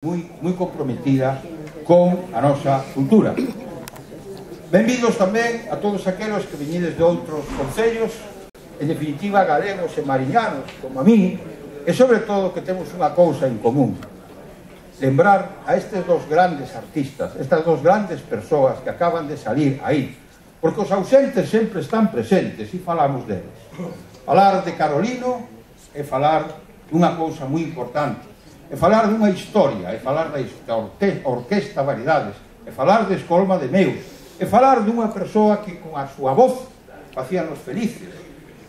moi comprometida con a nosa cultura. Benvidos tamén a todos aqueles que veñides de outros concellos, en definitiva galegos e mariñanos, como a mí, e sobre todo que temos unha cousa en común: lembrar a estes dos grandes artistas, estas dos grandes persoas que acaban de salir aí, porque os ausentes sempre están presentes e falamos deles. Falar de Carolino é falar dunha cousa moi importante, é falar dunha historia, é falar da Orquesta Variedades, é falar de Escolma de Meus, é falar dunha persoa que con a súa voz facíanos felices.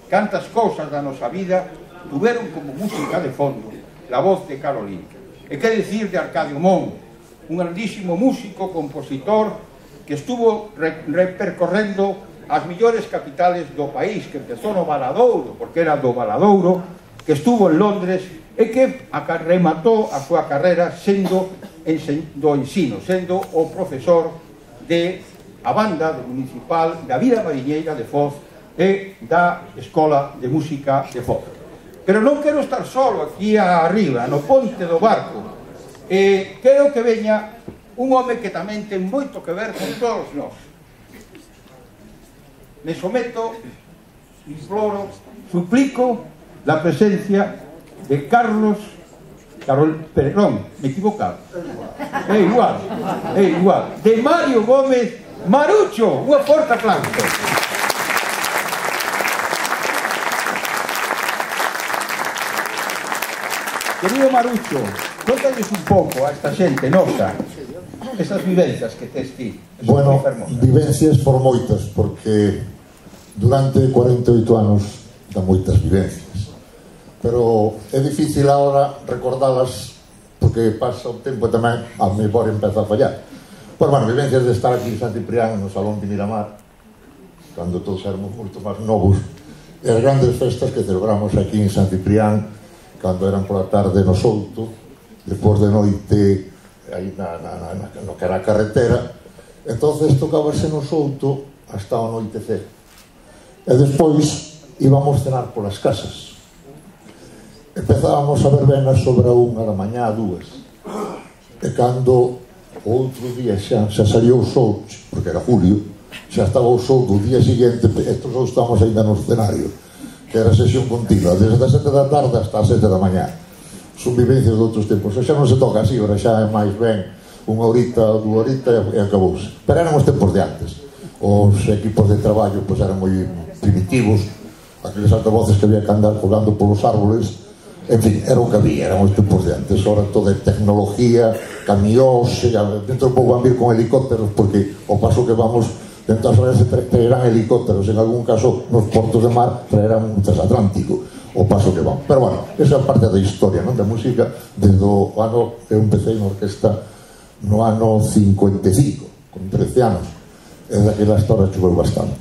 Cantas cousas da nosa vida tuveron como música de fondo la voz de Carolino. E que decir de Arcadio Mon, un grandísimo músico, compositor, que estuvo repercorrendo as millores capitales do país, que empezou no Valadouro, porque era do Valadouro, que estuvo en Londres e que rematou a súa carreira sendo do ensino, sendo o profesor de a banda municipal da Vila Mariñeira de Foz e da Escola de Música de Foz. Pero non quero estar solo aquí arriba, no ponte do barco. Quero que veña un home que tamén ten moito que ver con todos nós. Me someto, imploro, suplico la presencia de perdón, me he equivocado, é igual, de Mario Gómez Marucho. Unha forte aplauso. Querido Marucho, contanos un pouco a esta xente nosa esas vivencias que tes ti. Bueno, vivencias por moitas, porque durante 48 anos dá moitas vivencias, pero é difícil agora recordalas porque pasa o tempo e tamén a memoria empeza a fallar. Pois, bueno, vivencias de estar aquí en San Ciprián, no Salón de Miramar, cando todos éramos moito máis novos, e as grandes festas que celebramos aquí en San Ciprián, cando eran pola tarde no Souto, depois de noite aí no que era a carretera, entonces tocábase no Souto hasta o anoitecer, e despois íbamos cenar polas casas. Empezábamos a verbenas sobre a 1 da mañá, a 2, e cando o outro día xa salió o sol, porque era julio, xa estaba o sol do día seguinte, estos ou estamos ainda no escenario, que era sesión continua, desde as 7 da tarde hasta as 7 da mañá. Son vivencias de outros tempos, xa non se toca así, ora xa é máis ben unha horita ou 2 horitas e acabouse. Pero eran os tempos de antes, os equipos de traballo pois eran moi primitivos, aqueles altavoces que había que andar colgando polos árboles, en fin, era o que había, eran os tempos de antes. Ahora toda tecnología, camións, dentro de pouco van vir con helicópteros, porque ao paso que vamos, dentro das áreas se traerán helicópteros, en algún caso nos portos de mar traerán un transatlántico, ao paso que van. Pero bueno, esa é parte da historia, non, da música, desde o ano que eu empecé na orquesta no ano 55, con 13 anos, e daquela história choveu bastante.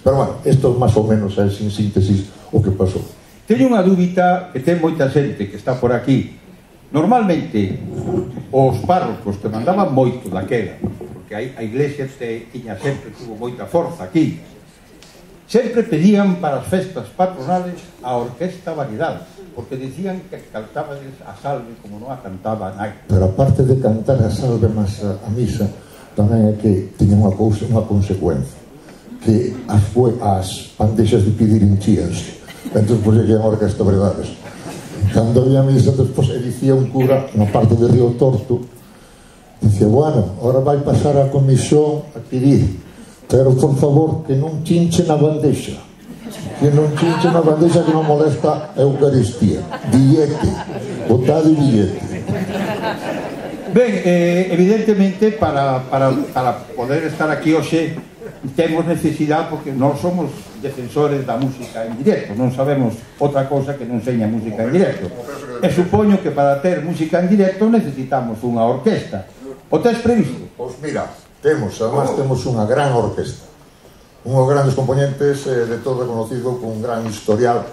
Pero bueno, isto máis ou menos é sin síntesis o que pasou. Teño unha dúbida que ten moita xente que está por aquí. Normalmente os párrocos que mandaban moito daquela, porque a iglesia tiña sempre, tuvo moita forza aquí, sempre pedían para as festas patronales a Orquesta Variedades, porque dicían que cantabades a salve como non a cantaba nai. Pero aparte de cantar a salve máis a misa, tamén é que tiña unha cousa, unha consecuencia, que as pandexas de pedir enchíanse. Entón, pois, que é a Orquesta Variedades. Cando había misa, despois, dicía un cura na parte de Río Torto, dicía, bueno, ahora vai pasar a comisión a pedir, pero, por favor, que non chinche na bandexa, que non que non molesta a Eucaristía. Billete, botade billete. Ben, evidentemente, para poder estar aquí hoxe, temos necesidade, porque non somos defensores da música en directo, non sabemos outra cousa que non seña música en directo, e supoño que para ter música en directo necesitamos unha orquesta. O tes previsto? Pois mira, además temos unha gran orquesta, unhos grandes componentes de todo reconocido, con un gran historial,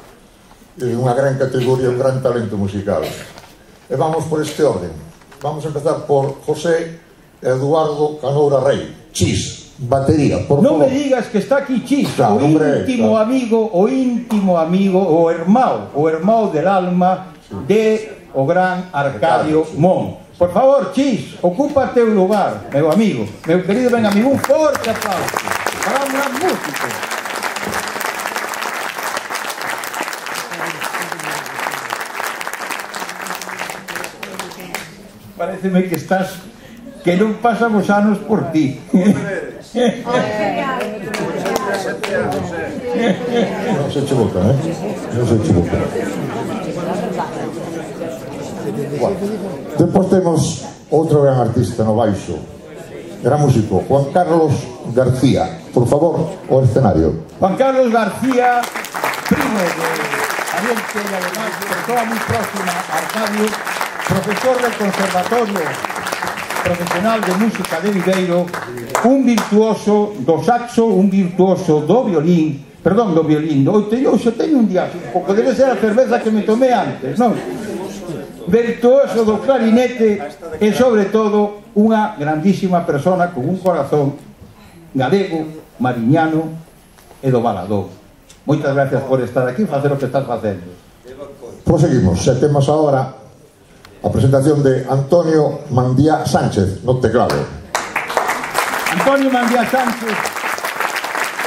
unha gran categoría, un gran talento musical. E vamos por este orden. Vamos a empezar por José Eduardo Canoura Rey, Chis, batería, por favor. Non me digas que está aquí Chis, o íntimo amigo, o irmão del alma de o gran Arcadio Mon. Por favor, Chis, ocupa teu lugar, meu amigo, meu querido ben amigo, un forte aplauso para un gran músico. Pareceme que estás, que non pasan os anos por ti. Non se equivoca, non se equivoca. Bueno, depois temos outro gran artista no baixo, gran músico, Juan Carlos García. Por favor, o escenario. Juan Carlos García, primo de pariente y además persona muy próxima a Arcadio, profesor del Conservatorio Profesional de Música de Viveiro, un virtuoso do saxo, un virtuoso do violín, perdón, do violín, hoxe teño un día un pouco, debe ser a cerveza que me tomé antes, non? Virtuoso do clarinete e, sobre todo, unha grandísima persona con un corazón galego, mariñano e do baladón. Moitas gracias por estar aquí e facer o que estás facendo. Proseguimos, e temos agora a presentación de Antonio Mandía Sánchez no teclado. Antonio Mandía Sánchez,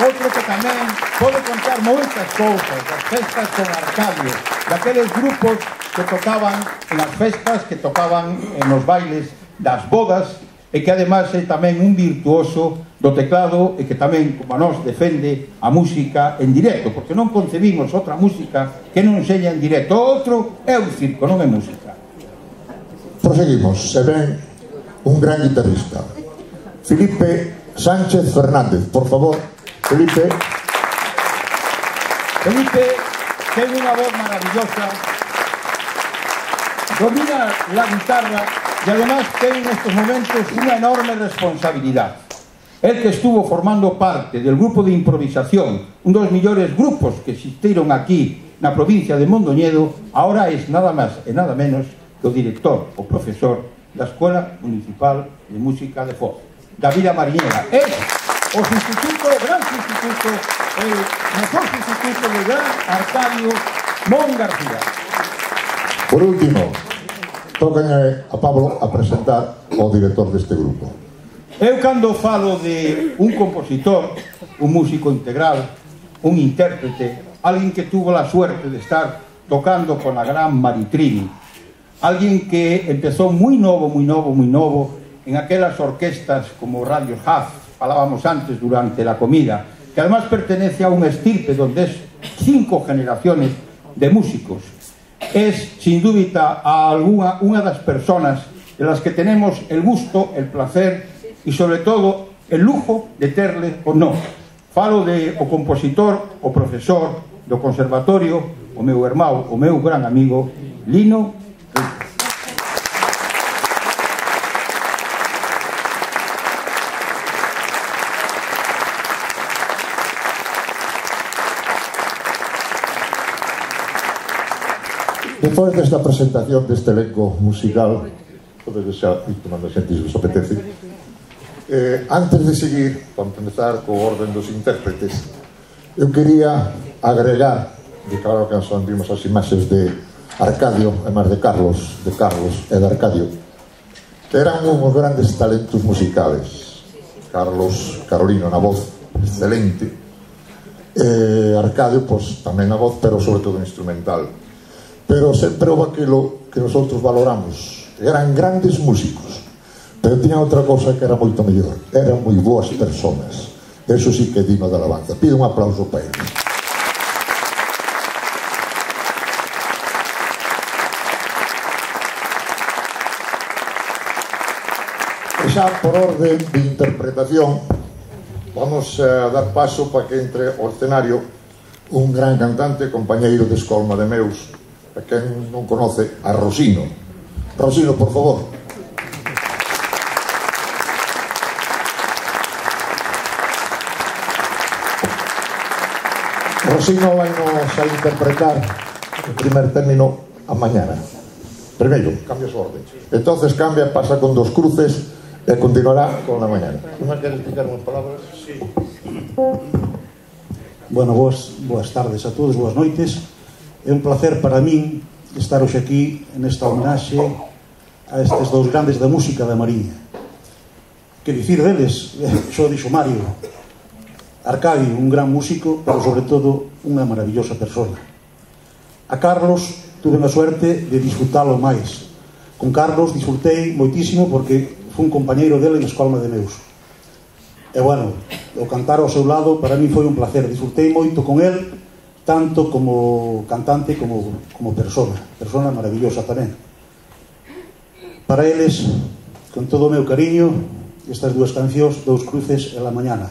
outro que tamén pode contar moitas cousas das festas con Arcadio, daqueles grupos que tocaban en as festas, que tocaban en os bailes das bodas, e que ademais é tamén un virtuoso do teclado e que tamén, como a nós, defende a música en directo, porque non concebimos outra música que non seña en directo. O outro é un circo, non é música. Proseguimos, se ven un gran guitarrista, Felipe Sánchez Fernández. Por favor, Felipe. Felipe ten unha voz maravillosa, domina la guitarra e además ten en estos momentos unha enorme responsabilidad. El que estuvo formando parte del grupo de improvisación, un dos millores grupos que existiron aquí na provincia de Mondoñedo, ahora es nada máis e nada menos que o director, o profesor da Escola Municipal de Música de Foz, da Vila Mariñera. É o sustituto, o gran sustituto, el mejor sustituto de gran Arcadio Mon García. Por último, tocan a Pablo a presentar o director deste grupo. Eu cando falo de un compositor, un músico integral, un intérprete, alguén que tuvo la suerte de estar tocando con la gran Maritrini, alguén que empezou moi novo en aquelas orquestas como Radio Haz, falábamos antes durante la comida, que además pertenece a unha estirpe donde es 5 generaciones de músicos. Es, sin dúbida, unha das personas de las que tenemos el gusto, el placer e, sobre todo, el lujo de terle o non. Falo de o compositor, o profesor do conservatorio, o meu irmão, o meu gran amigo, Lino. Despois desta presentación deste elenco musical, pode xa ir tomando xente se vos apetece, antes de seguir, para empezar co orden dos intérpretes, eu quería agregar, de claro que nos vimos as imaxes de Arcadio, e máis de Carlos e de Arcadio, que eran uns grandes talentos musicales. Carolino na voz, excelente, Arcadio, pois, tamén na voz, pero sobre todo instrumental. Pero sempre houve aquilo que nosotros valoramos. Eran grandes músicos, pero tiñan outra cosa que era moito mellor. Eran moi boas personas. Eso sí que é digno de alabanza. Pido un aplauso para eles. E xa por orden de interpretación vamos a dar paso para que entre ao escenario un gran cantante, compañeiro de escolma de meus, a quen non conoce, a Rosino. Rosino, por favor. Rosino vai nos a interpretar o primer término a mañana. Primeiro, cambia o orden. Entonces cambia, pasa con 2 cruces e continuará con la mañana. ¿Non queres explicar unhas palabras? Sí. Bueno, boas tardes a todos, boas noites. É un placer para min estar hoxe aquí nesta homenaxe a estes dous grandes da música da Mariña. Que dicir deles, xo dixo Mario, Arcadio, un gran músico, pero sobre todo unha maravillosa persona. A Carlos tuve a suerte de disfrutalo máis. Con Carlos disfrutei moitísimo porque fui un compañeiro dele na Escola de Meus. E bueno, o cantar ao seu lado para mí foi un placer. Disfrutei moito con el, tanto como cantante como persona maravillosa tamén. Para eles, con todo o meu cariño, estas dúas cancións, Dous cruces e La mañana,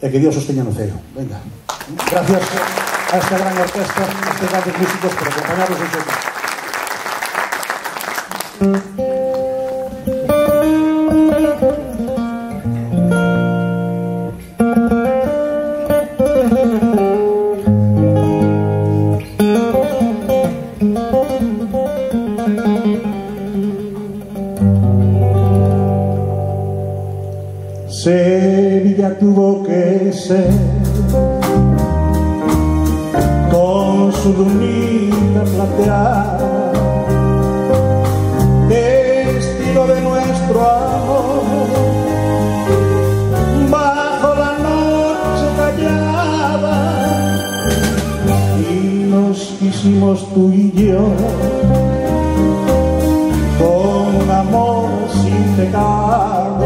e que Dios os teña no ceo. Venga, gracias a esta gran orquesta, a estes grandes músicos por acompañarnos en seu. Sevilla tuvo que ser con su lunita plateada, testigo de nuestro amor, bajo la noche callada, y nos quisimos tú y yo con amor sin pecado.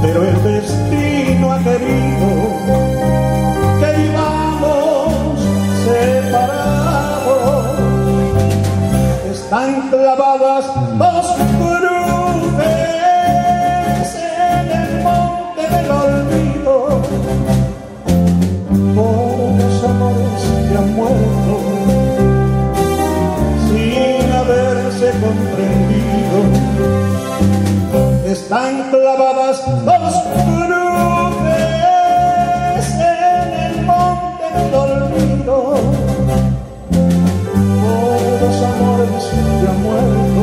Pero el destino ha querido que vivamos separados. Están clavadas dos cruces en el monte del olvido, por los amores que han muerto sin haberse comprendido. Están clavadas dos cruces en el monte del olvido, por los amores que han muerto,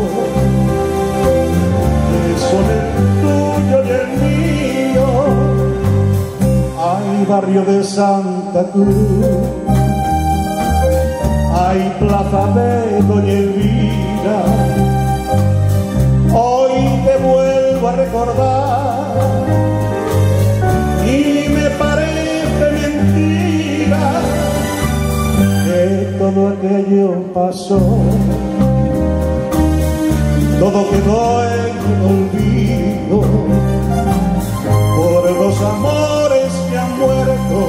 que son el tuyo y el mío. Hay barrio de Santa Cruz, hay plaza de Doña Elvira. Hoy te vuelvo a recordar y me parece mentira que todo aquello pasó, todo quedó en el olvido, por los amores que han muerto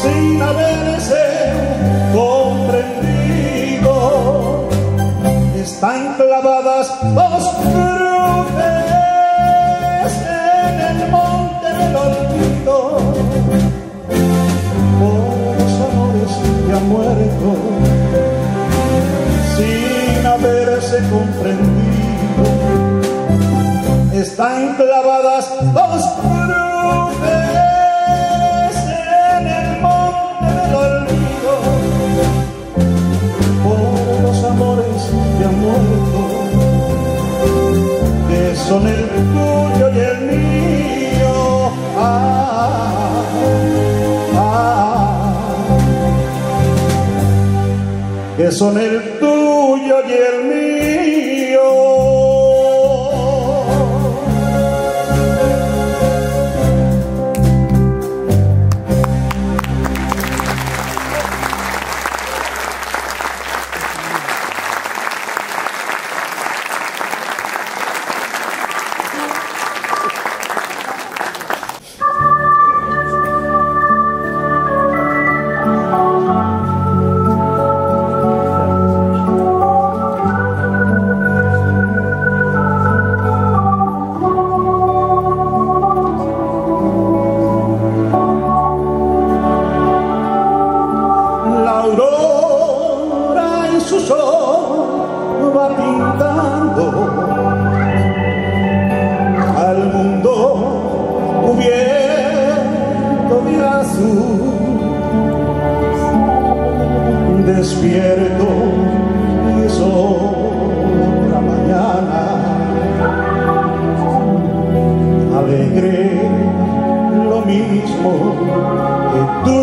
sin haberse comprendido. Están clavadas dos cruces en el monte del olvido, por los amores que han muerto sin haberse comprendido. Están clavadas dos cruces en el monte del olvido, por los amores que han muerto, que son el tuyo y el mío. Que son el tuyo y el mío. Despierto y es otra mañana, alegre lo mismo que tú.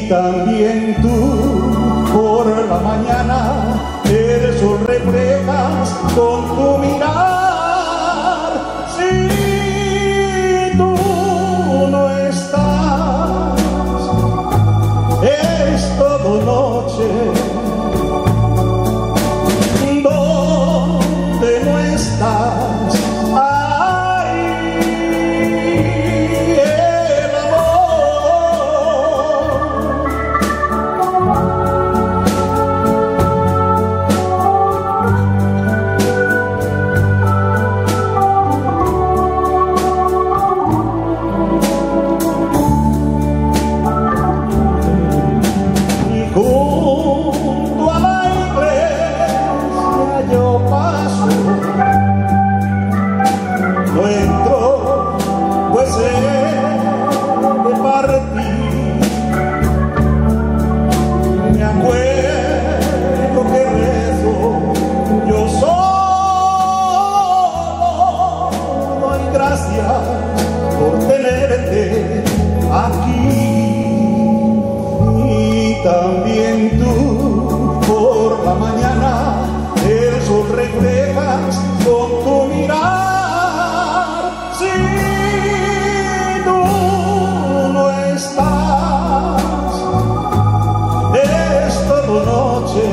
Y también tú por la mañana el sol reflejas con tu mirar. Si tú no estás, es todo noche. ¿Dónde no estás? También tú por la mañana el sol reflejas con tu mirar. Si tú no estás, es todo noche.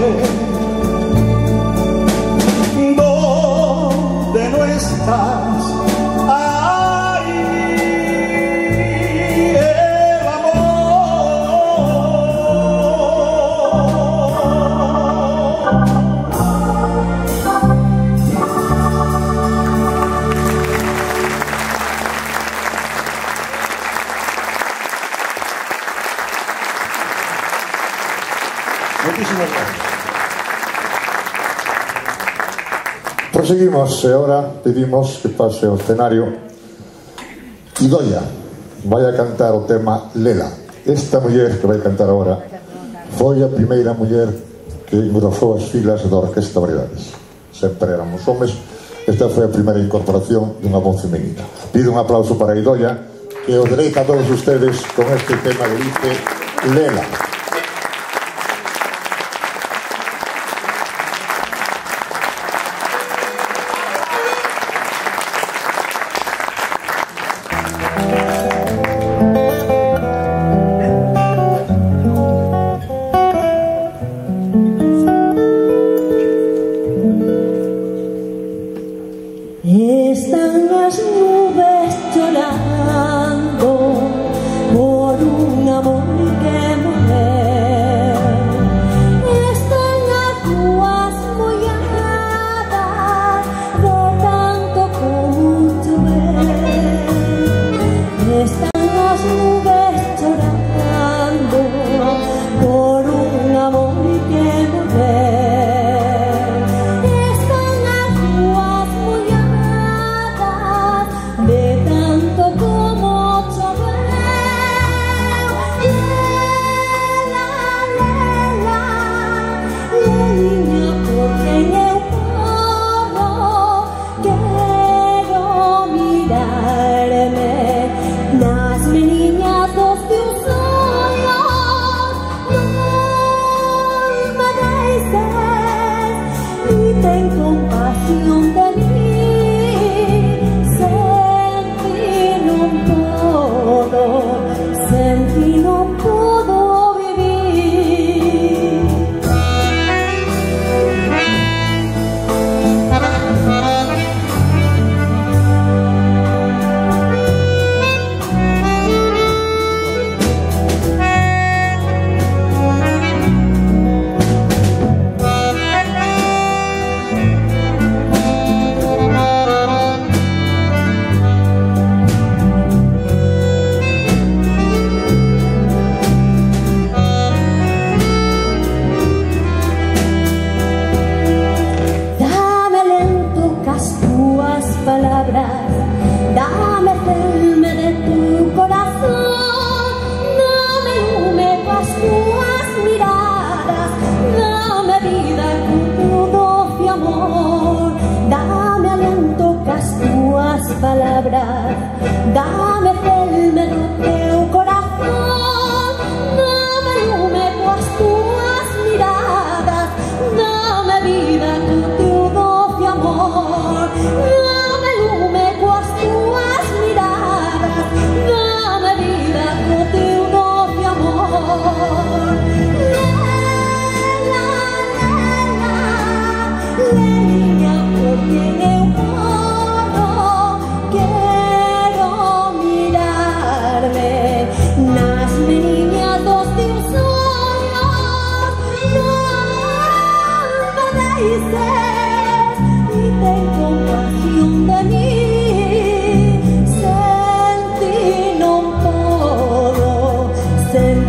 ¿Dónde no estás? Proseguimos e ahora pedimos que pase ao escenario Idoia. Vai a cantar o tema Lela. Esta muller que vai cantar agora foi a primeira muller que engrosou as filas da Orquesta Variedades. Sempre éramos homes. Esta foi a primeira incorporación dunha voz femenina. Pido un aplauso para Idoia, que os dereita a todos ustedes con este tema que dice Lela. Están las nubes llorando por un amor que muere.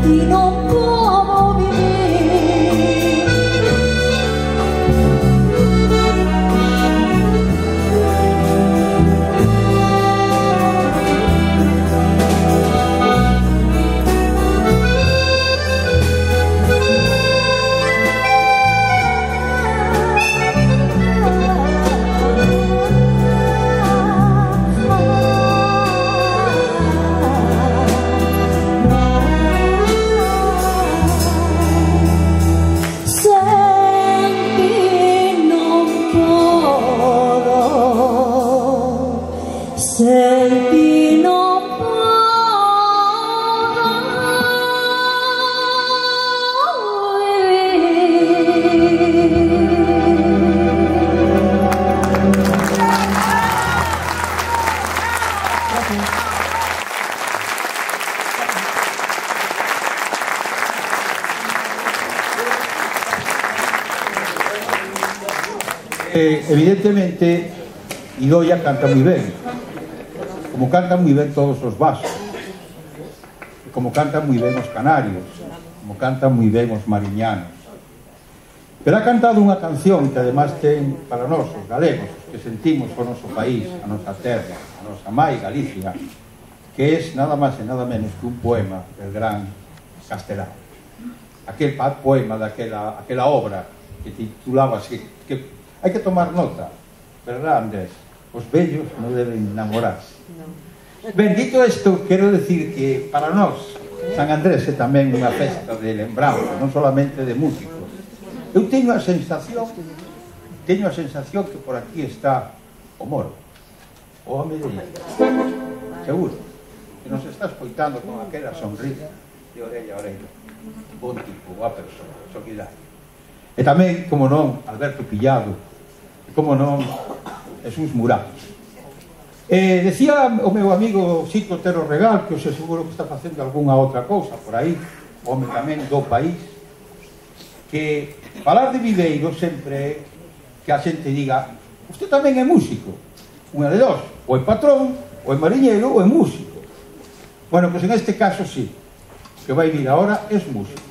ti non podo senti non Evidentemente Idoia canta moi ben, como cantan moi ben todos os vascos, como cantan moi ben os canarios, como cantan moi ben os mariñanos. Pero ha cantado unha canción que además ten para nós, os galegos, os que sentimos o noso país, a nosa terra, a nosa mai Galicia, que é nada máis e nada menos que un poema del gran Castelao. Aquel poema daquela obra que titulaba así, que hai que tomar nota, verdad, Andrés? Os vellos non deben enamorarse. Ben, dito isto, quero decir que para nós San Andrés é tamén unha festa de lembranza, non solamente de músicos. Eu teño a sensación que por aquí está o Moro, o home de Illa, seguro, que nos está escoitando con aquela sonrisa de orella a orella. Bon tipo, boa persona, solidario. E tamén, como non, Alberto Pillado, e como non, Jesús Murá. Decía o meu amigo Xito Otero Regal, que eu seguro que está facendo algunha outra cousa por aí, home tamén do país, que falar de Viveiro sempre é que a xente diga: usted tamén é músico. Unha de dos, ou é patrón, ou é mariñeiro, ou é músico. Bueno, pois en este caso sí, que vai vir agora é músico.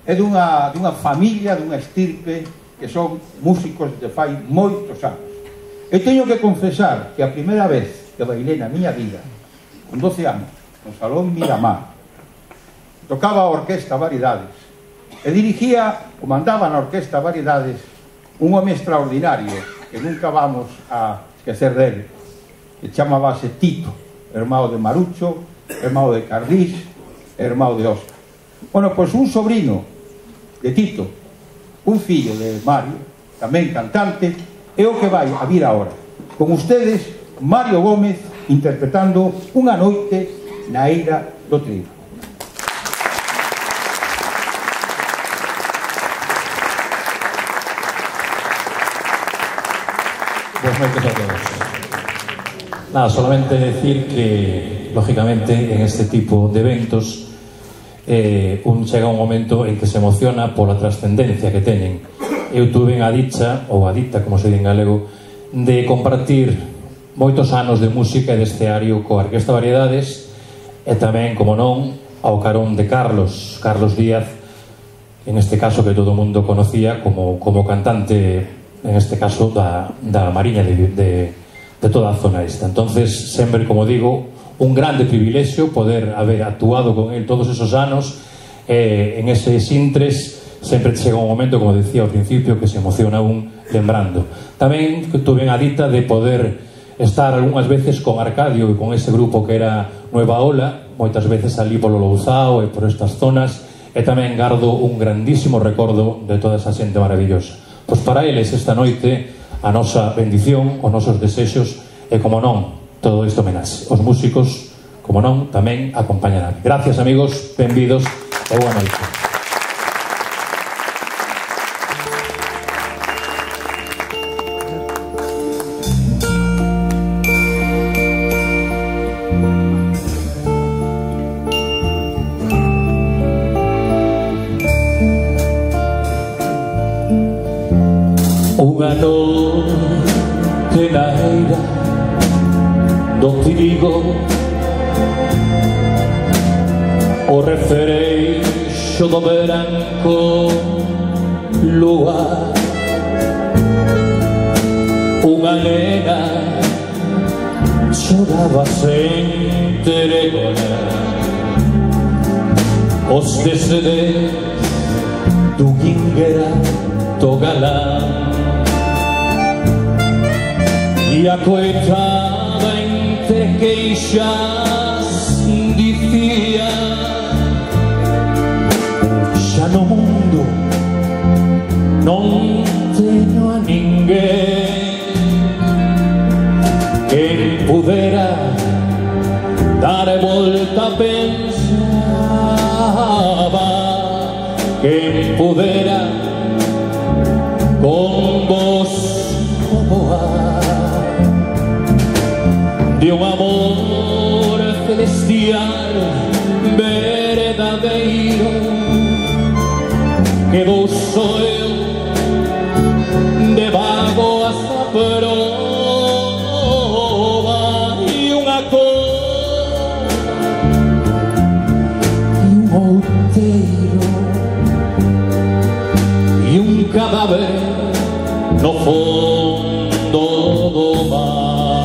É dunha familia, dunha estirpe que son músicos de fai moitos anos. Eu teño que confesar que a primeira vez que bailei na miña vida, con 12 anos, no Salón Miramar, tocaba a Orquesta Variedades e dirigía, o mandaba na Orquesta Variedades, un home extraordinario que nunca vamos a esquecer dele, que chamábase Tito, hermano de Marucho, hermano de Cardís, hermano de Óscar. Bueno, pois un sobrino de Tito, un fillo de Mario, tamén cantante, é o que vai a vir agora. Con ustedes, Mario Gómez, interpretando Unha noite na eira do trigo. Buenas noches a todos. Nada, solamente decir que, lógicamente, en este tipo de eventos chega un momento en que se emociona pola trascendencia que teñen. Eu tuve a dicha, ou a dita, como se di en galego, de compartir moitos anos de música e de escenario coa Orquesta Variedades e tamén, como non, ao carón de Carlos Díaz, en este caso que todo o mundo conocía como cantante, en este caso da Mariña de toda a zona esta. Entonces, sempre, como digo, un grande privilexio poder haber actuado con él todos esos anos, en eses intres sempre chega un momento, como decía ao principio, que se emociona un lembrando. Tamén tuve a dita de poder estar algunhas veces con Arcadio e con ese grupo que era Nueva Ola, moitas veces ali polo Louzao e por estas zonas, e tamén gardo un grandísimo recordo de toda esa xente maravillosa. Pois para eles esta noite a nosa bendición, os nosos desexos e, como non, todo isto homenaxe. Os músicos, como non, tamén acompañarán. Gracias, amigos, benvidos e boa noite. Unha noite na eira do trigo, o referei baixo do branco luar. Unha nena choraba sen tregona. Os desdenes do guinguera do galán. E a coitada entre queixas dicía: xa no mundo non teño a ninguén que pudera dar volta. Pensaba que pudera con vos voar de un amor celestial verdadeiro. Quedou só eu de vago hasta proba e unha cor e un outeiro e un cadáver no fondo do mar.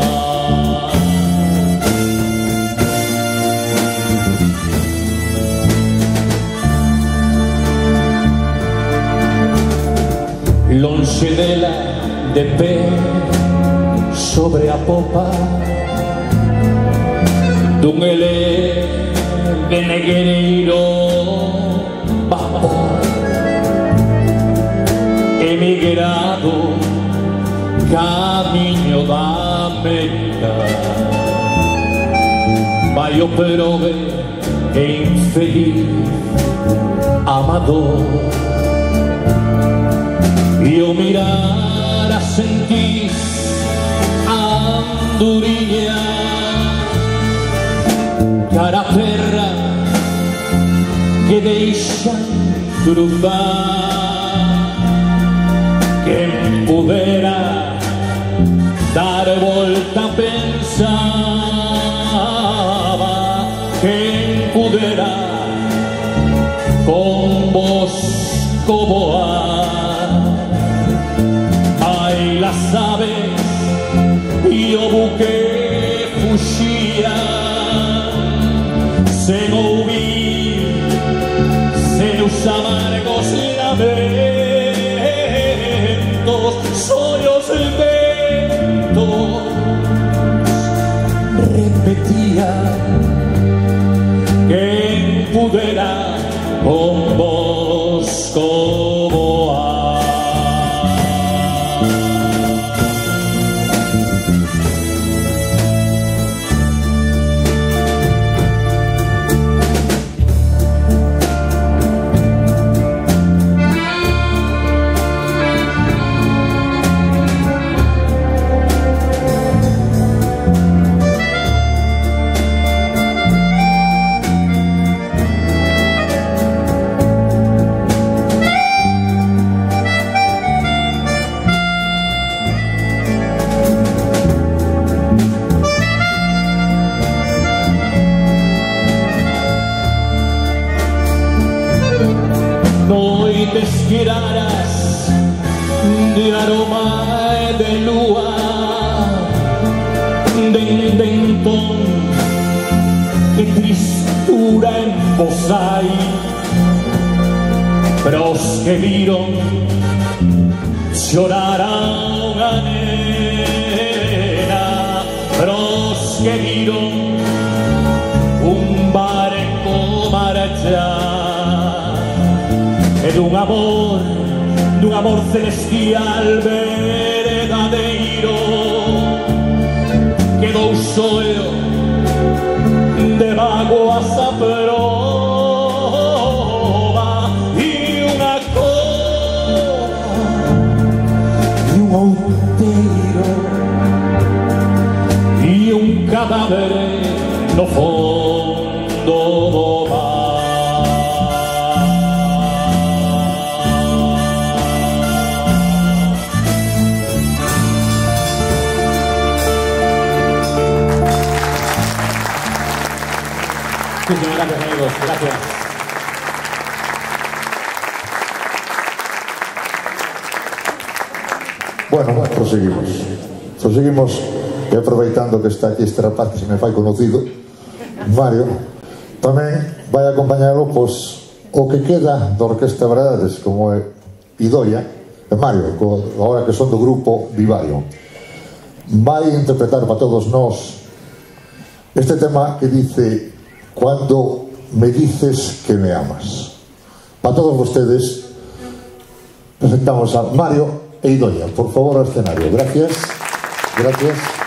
Lonxe dela, de pé sobre a popa dun de negueiro vapor, emigrado camiño da América. Vai o probe e infeliz amador, e o mirar a sentir a andorinha cara a terra que deixan cruzar. Quen pudera dar volta pensaba, quen pudera con vos voar. Ai las aves e o buque fuxía sen ouvir, sen os amargos lamentos, sollos ventos repetía, quen pudera con vos voar. Noites claras de aroma e de lúa, de entón que tristura en vos hai, pero os que viron chorar a unha nena, pero os que viron un barco marchar e dun amor celestial verdadeiro quedou só eu de vago hasta proba e unha cor e un outeiro e un cadáver no fondo do mar. Muchísimas gracias, amigos. Gracias. Bueno, proseguimos. Proseguimos, e aproveitando que está aquí este rapaz que se me fai conocido, Mario, tamén vai acompañalo, pois, o que queda da Orquesta Verdades, como é Idoia, e Mario, agora que son do grupo Vivario, vai interpretar para todos nós este tema que dice Cuando me dices que me amas. Para todos vostedes presentamos a Mario e Idoia, por favor, ao escenario. Gracias. Gracias.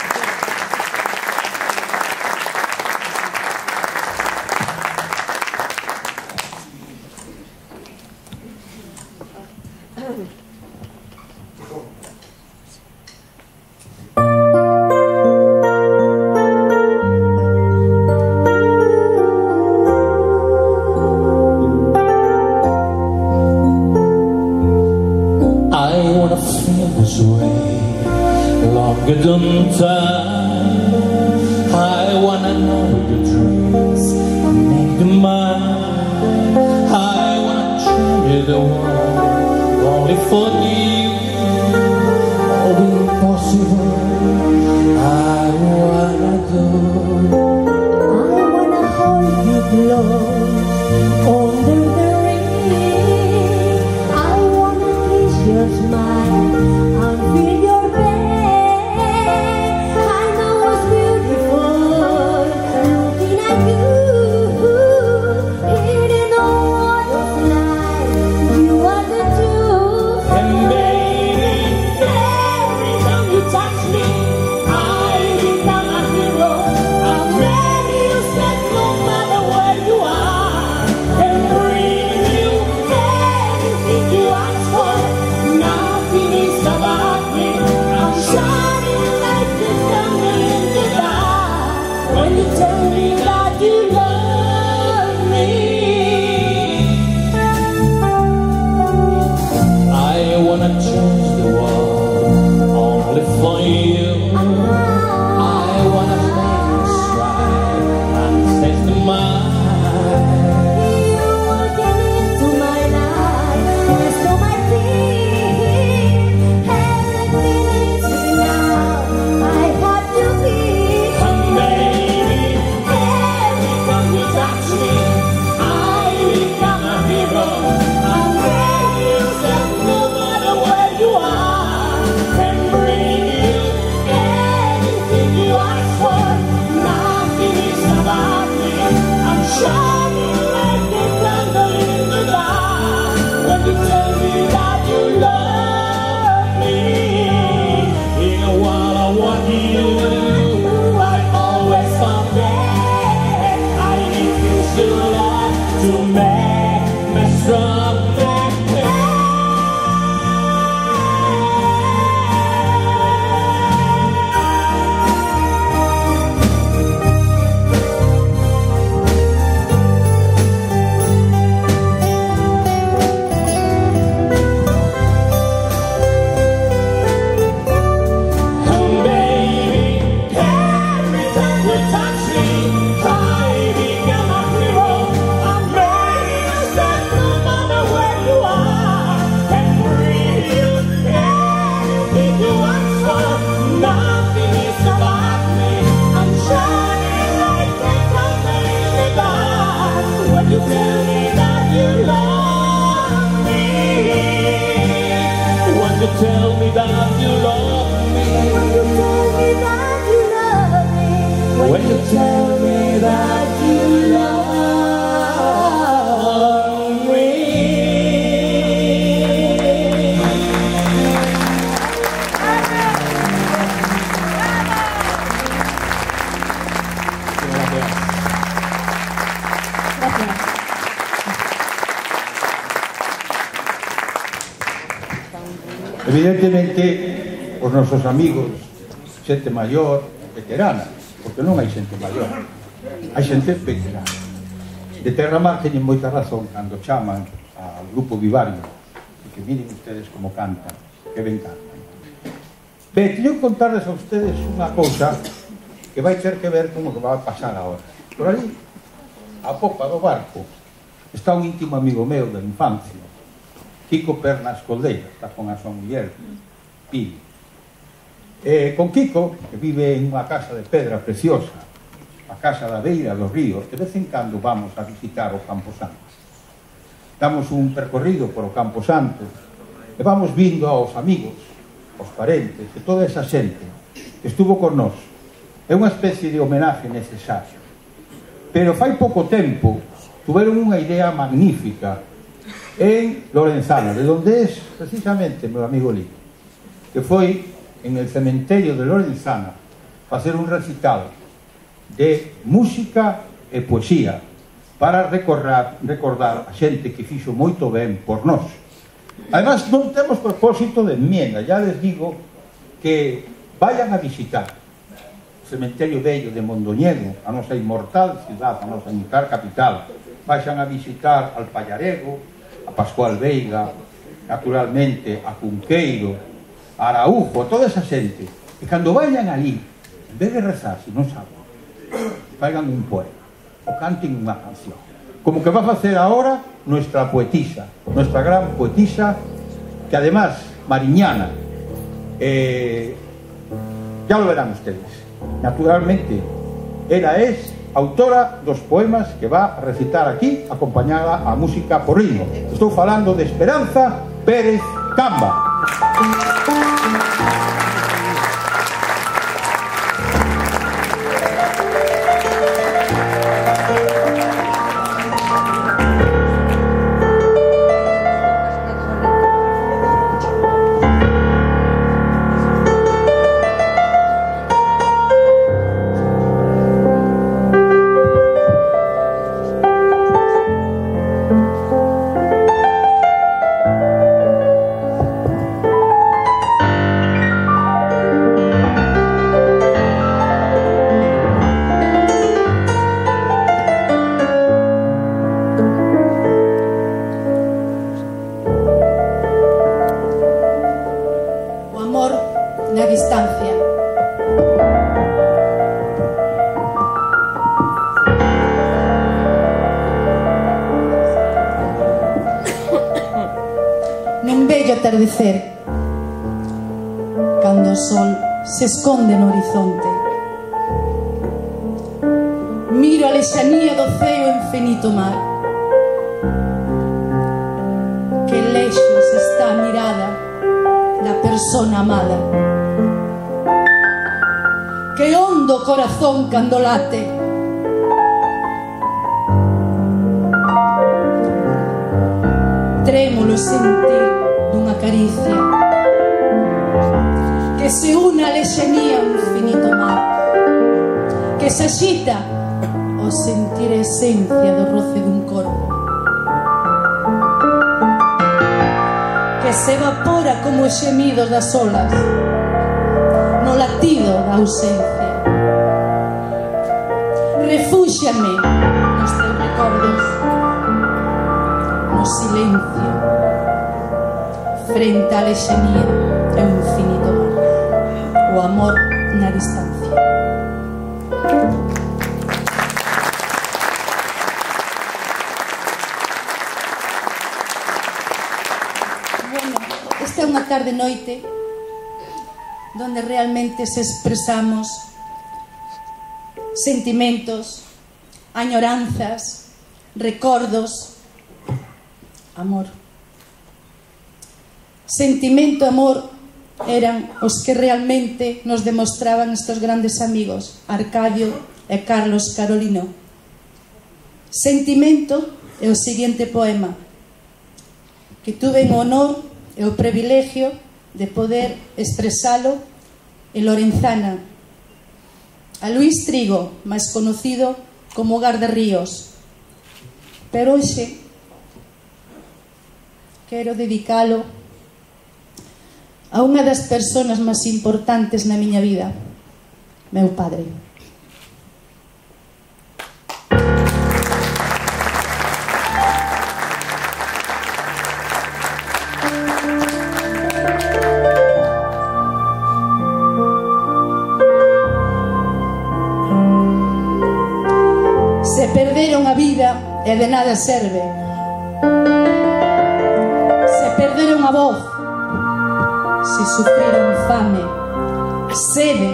Evidentemente, os nosos amigos, xente maior, veterana, porque non hai xente maior, hai xente veterana. De Terramar teñen moita razón cando chaman ao grupo Vivario, que miren ustedes como cantan, que ben cantan. Ben, teño que contarles a ustedes unha cousa que vai ter que ver con o que vai pasar agora. Por ali, a popa do barco, está un íntimo amigo meu da infancia, Kiko Pernas Coldeira, está con a súa muller, Pili. Con Kiko, que vive en unha casa de pedra preciosa, a casa da beira do río, de vez en cando vamos a visitar o Campo Santo. Damos un percorrido por o Campo Santo e vamos vindo aos amigos, aos parentes e toda esa xente que estuvo con nós. É unha especie de homenaje necesario. Pero fai pouco tempo tuveron unha idea magnífica en Lorenzana, de donde es precisamente meu amigo Lito, que foi en el cementerio de Lorenzana facer un recital de música e poesía para recordar a xente que fixo moito ben por nós. Además, non temos propósito de enmienda, ya les digo que vayan a visitar o cementerio vello de Mondoñedo, a nosa inmortal ciudad, a nosa inmortal capital. Vayan a visitar al Pallarego, a Pascual Veiga, naturalmente a Cunqueiro, a Araujo, a toda esa xente. E cando vayan ali, en vez de rezar, se non saben, traigan un poema o canten unha canción, como que va a facer ahora nuestra poetisa, nuestra gran poetisa, que además mariñana, ya lo verán ustedes, naturalmente ela es autora dos poemas que va a recitar aquí, acompañada a música por ritmo. Estou falando de Esperanza Pérez Camba. Atardecer, cando o sol se esconde no horizonte, miro a lexanía do ceo infinito mar, que lexos está a mirada da persona amada, que hondo o corazón cando late, trémulo sentir dunha caricia que se une a lexanía ao infinito mar, que se axita ao sentir a esencia do roce dun corpo, que se evapora como os xemidos das olas no latido da ausencia. Refúxiame nos teus recordos, no silencio, frente á lexanía e o infinito mar, o amor na distancia. Bueno, esta é unha tarde noite donde realmente se expresamos sentimentos, añoranzas, recordos, amor. Sentimento e amor eran os que realmente nos demostraban estes grandes amigos, Arcadio e Carlos Carolino. Sentimento é o seguinte poema, que tuve o honor e o privilegio de poder expresalo en Lorenzana, a Luís Trigo, máis conocido como Gardarríos. Pero hoxe quero dedicalo a unha das persoas máis importantes na miña vida, meu padre. Se perderon a vida e de nada serve. Se perderon a voz, se sufriron fame sede,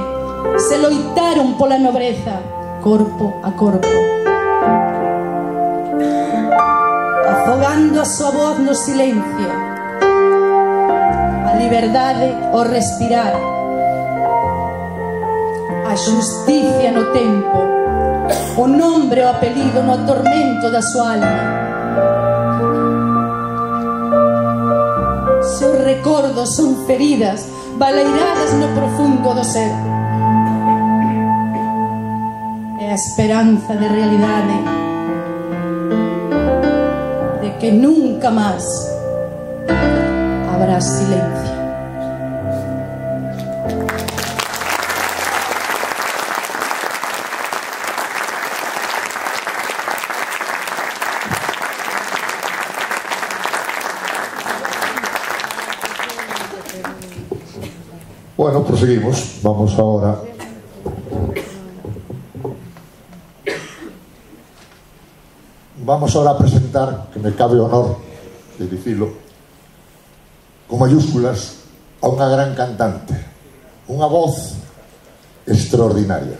se loitaron pola nobreza, corpo a corpo, afogando a súa voz no silencio, a liberdade ao respirar, a xusticia no tempo, o nombre o apelido no tormento da súa alma. Seus recordos son feridas baleiradas no profundo do ser. É a esperanza de realidade de que nunca más habrá silencio. Bueno, proseguimos. Vamos ahora a presentar, que me cabe honor de dicilo con mayúsculas, a unha gran cantante, unha voz extraordinaria,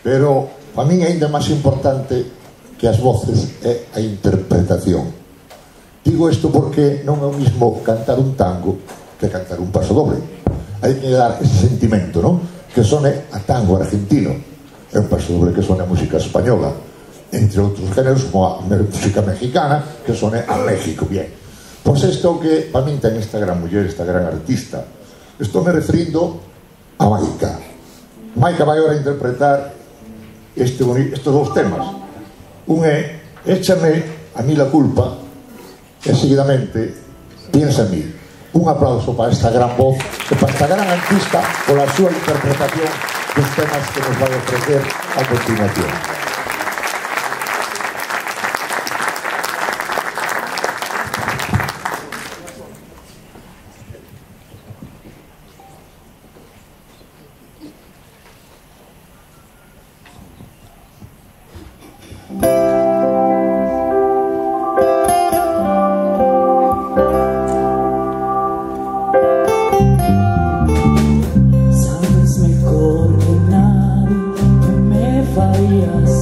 pero para min ainda máis importante que as voces é a interpretación. Digo isto porque non é o mismo cantar un tango que cantar un paso doble. Hai que dar ese sentimento, non? Que sone a tango argentino, é un paso doble que sone a música española, entre outros géneros como a música mexicana, que sone a México. Bien, pois isto que para min ten esta gran muller, esta gran artista. Estou me referindo a Maica. Maica vai agora interpretar estes dous temas. Un é Échame a mí la culpa e seguidamente Piensa en mí. Un aplauso para esta gran voz e para esta gran artista pola súa interpretación dos temas que nos vai ofrecer a continuación. Sabes mejor que nadie que me fallas.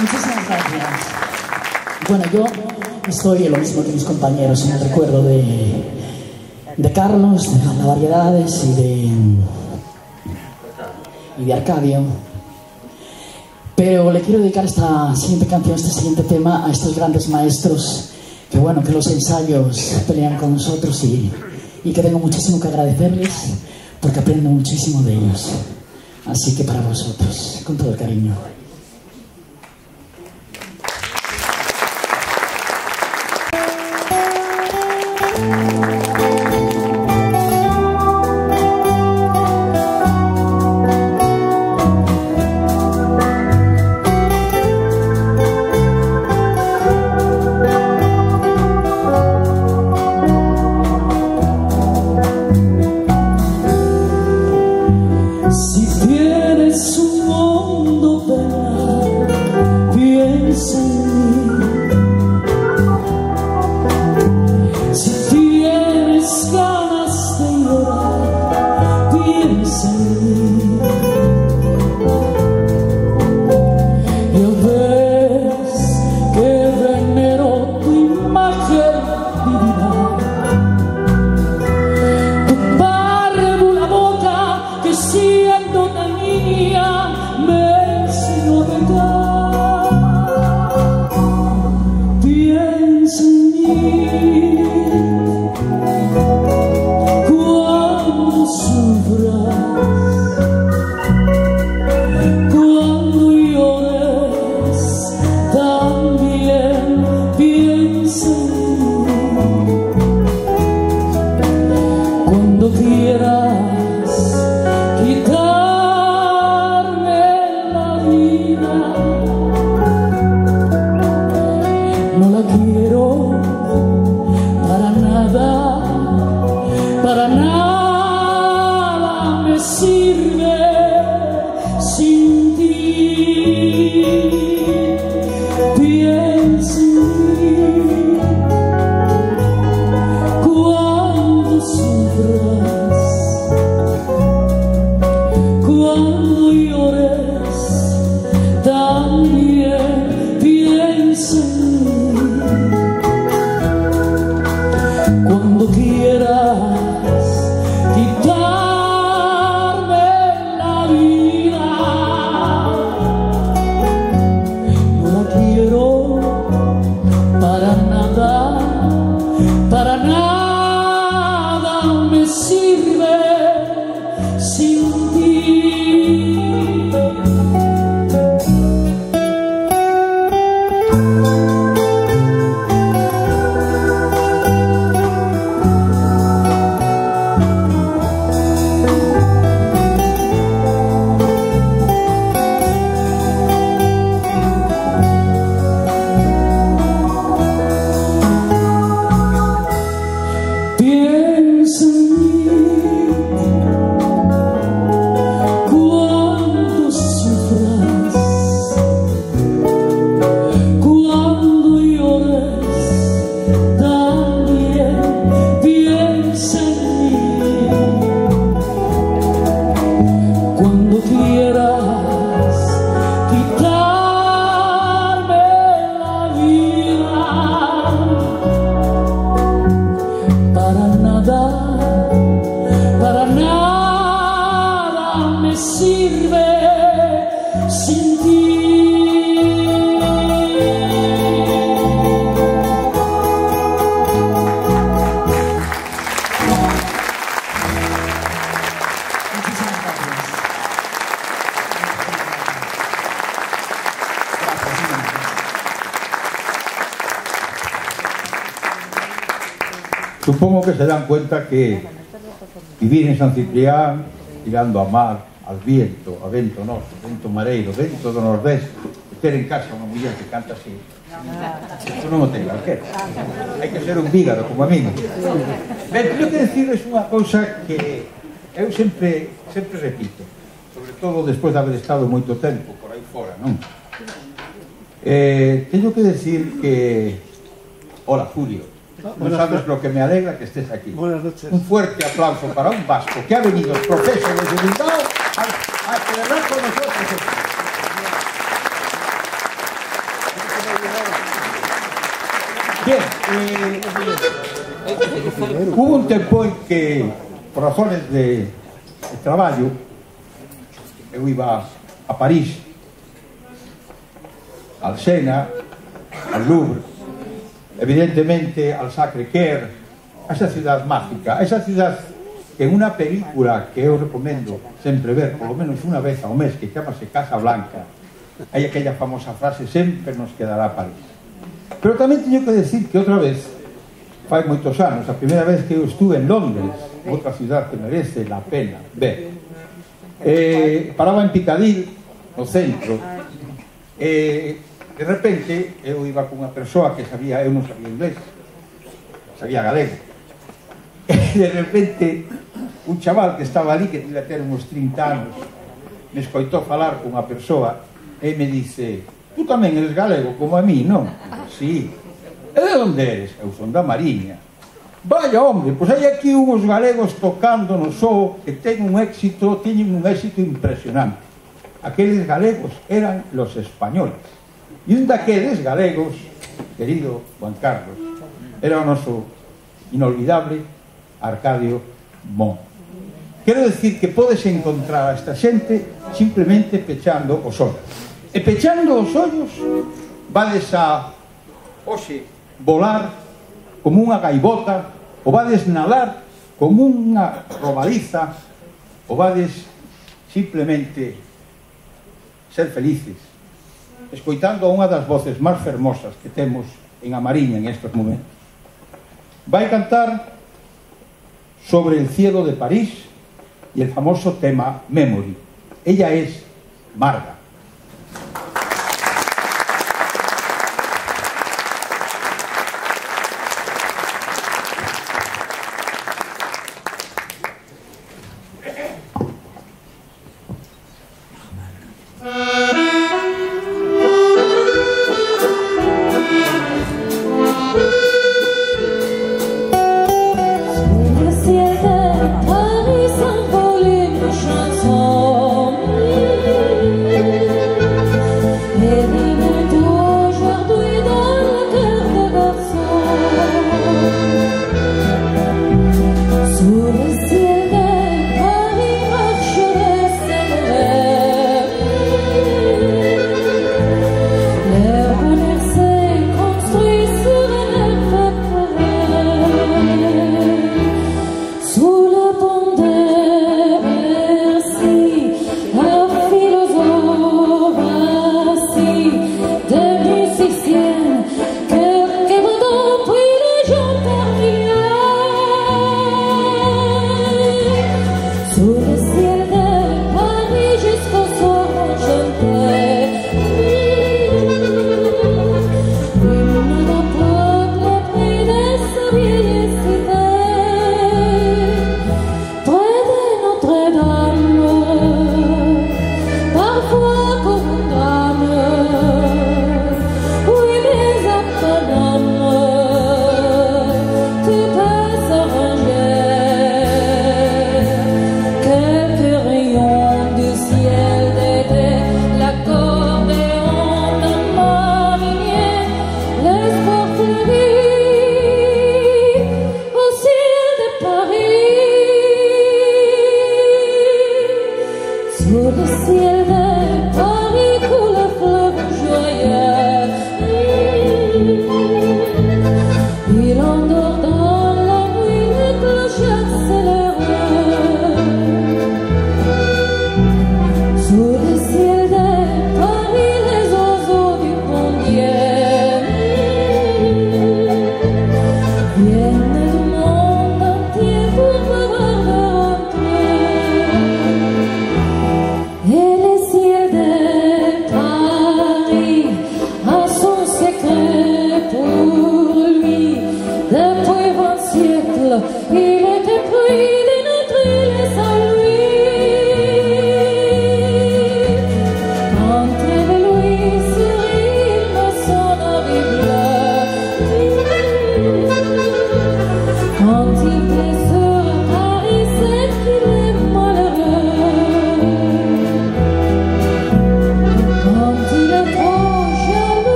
Muchísimas gracias. Bueno, yo estoy lo mismo que mis compañeros en el recuerdo de Carlos, de las Variedades y de Arcadio. Pero le quiero dedicar esta siguiente canción, este siguiente tema a estos grandes maestros que, bueno, que los ensayos pelean con nosotros y que tengo muchísimo que agradecerles porque aprendo muchísimo de ellos. Así que para vosotros, con todo el cariño. Supongo que se dan cuenta que vivir en San Ciprián, tirando a mar, al viento, a vento norte, vento mareiro, vento do nordeste, ter en casa unha muller que canta así, isto non o ten calquera. Hai que ser un vígaro, como a mí. Ben, teño que decirles unha cousa que eu sempre repito, sobre todo despois de haber estado moito tempo por aí fora, non? Teño que decir que... Hola, Julio. No sabes lo que me alegra que estés aquí. Buenas noches. Un fuerte aplauso para un vasco que ha venido profeso desde Bilbao a celebrar con nosotros. Bien, hubo un tempo en que, por razones de traballo, eu iba a París, al Sena, al Louvre, evidentemente al Sacré-Cœur, a esa ciudad mágica, a esa ciudad que en una película que eu recomendo sempre ver, polo menos unha vez ao mes, que chamase Casa Blanca, hai aquella famosa frase: sempre nos quedará París. Pero tamén teño que decir que outra vez, fai moitos anos, a primeira vez que eu estuve en Londres, outra ciudad que merece la pena ver, paraba en Piccadilly, no centro, de repente eu iba con unha persoa que sabía, eu non sabía inglés, sabía galego, e de repente un chaval que estaba ali, que tira ter uns 30 anos, me escoitou falar con unha persoa e me dice: tú tamén eres galego como a mí, non? Sí. E de onde eres? Eu son da Mariña. Vaya, hombre, pois hai aquí uns galegos tocando no show que teñen un éxito impresionante. Aqueles galegos eran los españoles. E un daqueles galegos, querido Juan Carlos, era o noso inolvidable Arcadio Mon. Quero decir que podes encontrar a esta xente simplemente pechando os ollos. E pechando os ollos vades a, hoxe, volar como unha gaivota, ou vades nadar como unha robaliza, ou vades simplemente ser felices, escoitando a unha das voces máis fermosas que temos en a Mariña en estes momentos. Vai cantar sobre el cielo de París y el famoso tema Memory. Ella es Marga. Paris s'envole une chanson.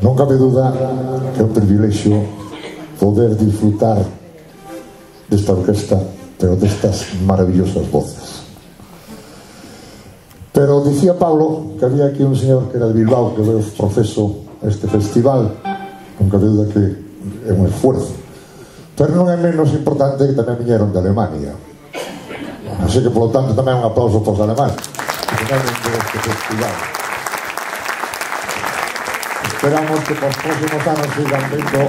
Non cabe duda que é un privilexio poder disfrutar desta orquesta, pero destas maravillosas voces. Pero dicía Pablo que había aquí un señor que era de Bilbao que veo profeso este festival. Non cabe duda que é un esfuerzo, pero non é menos importante que tamén viñeron de Alemania, así que polo tanto tamén un aplauso para os alemán que viñeron deste festival. Esperamos que por próximos anos sigan vendo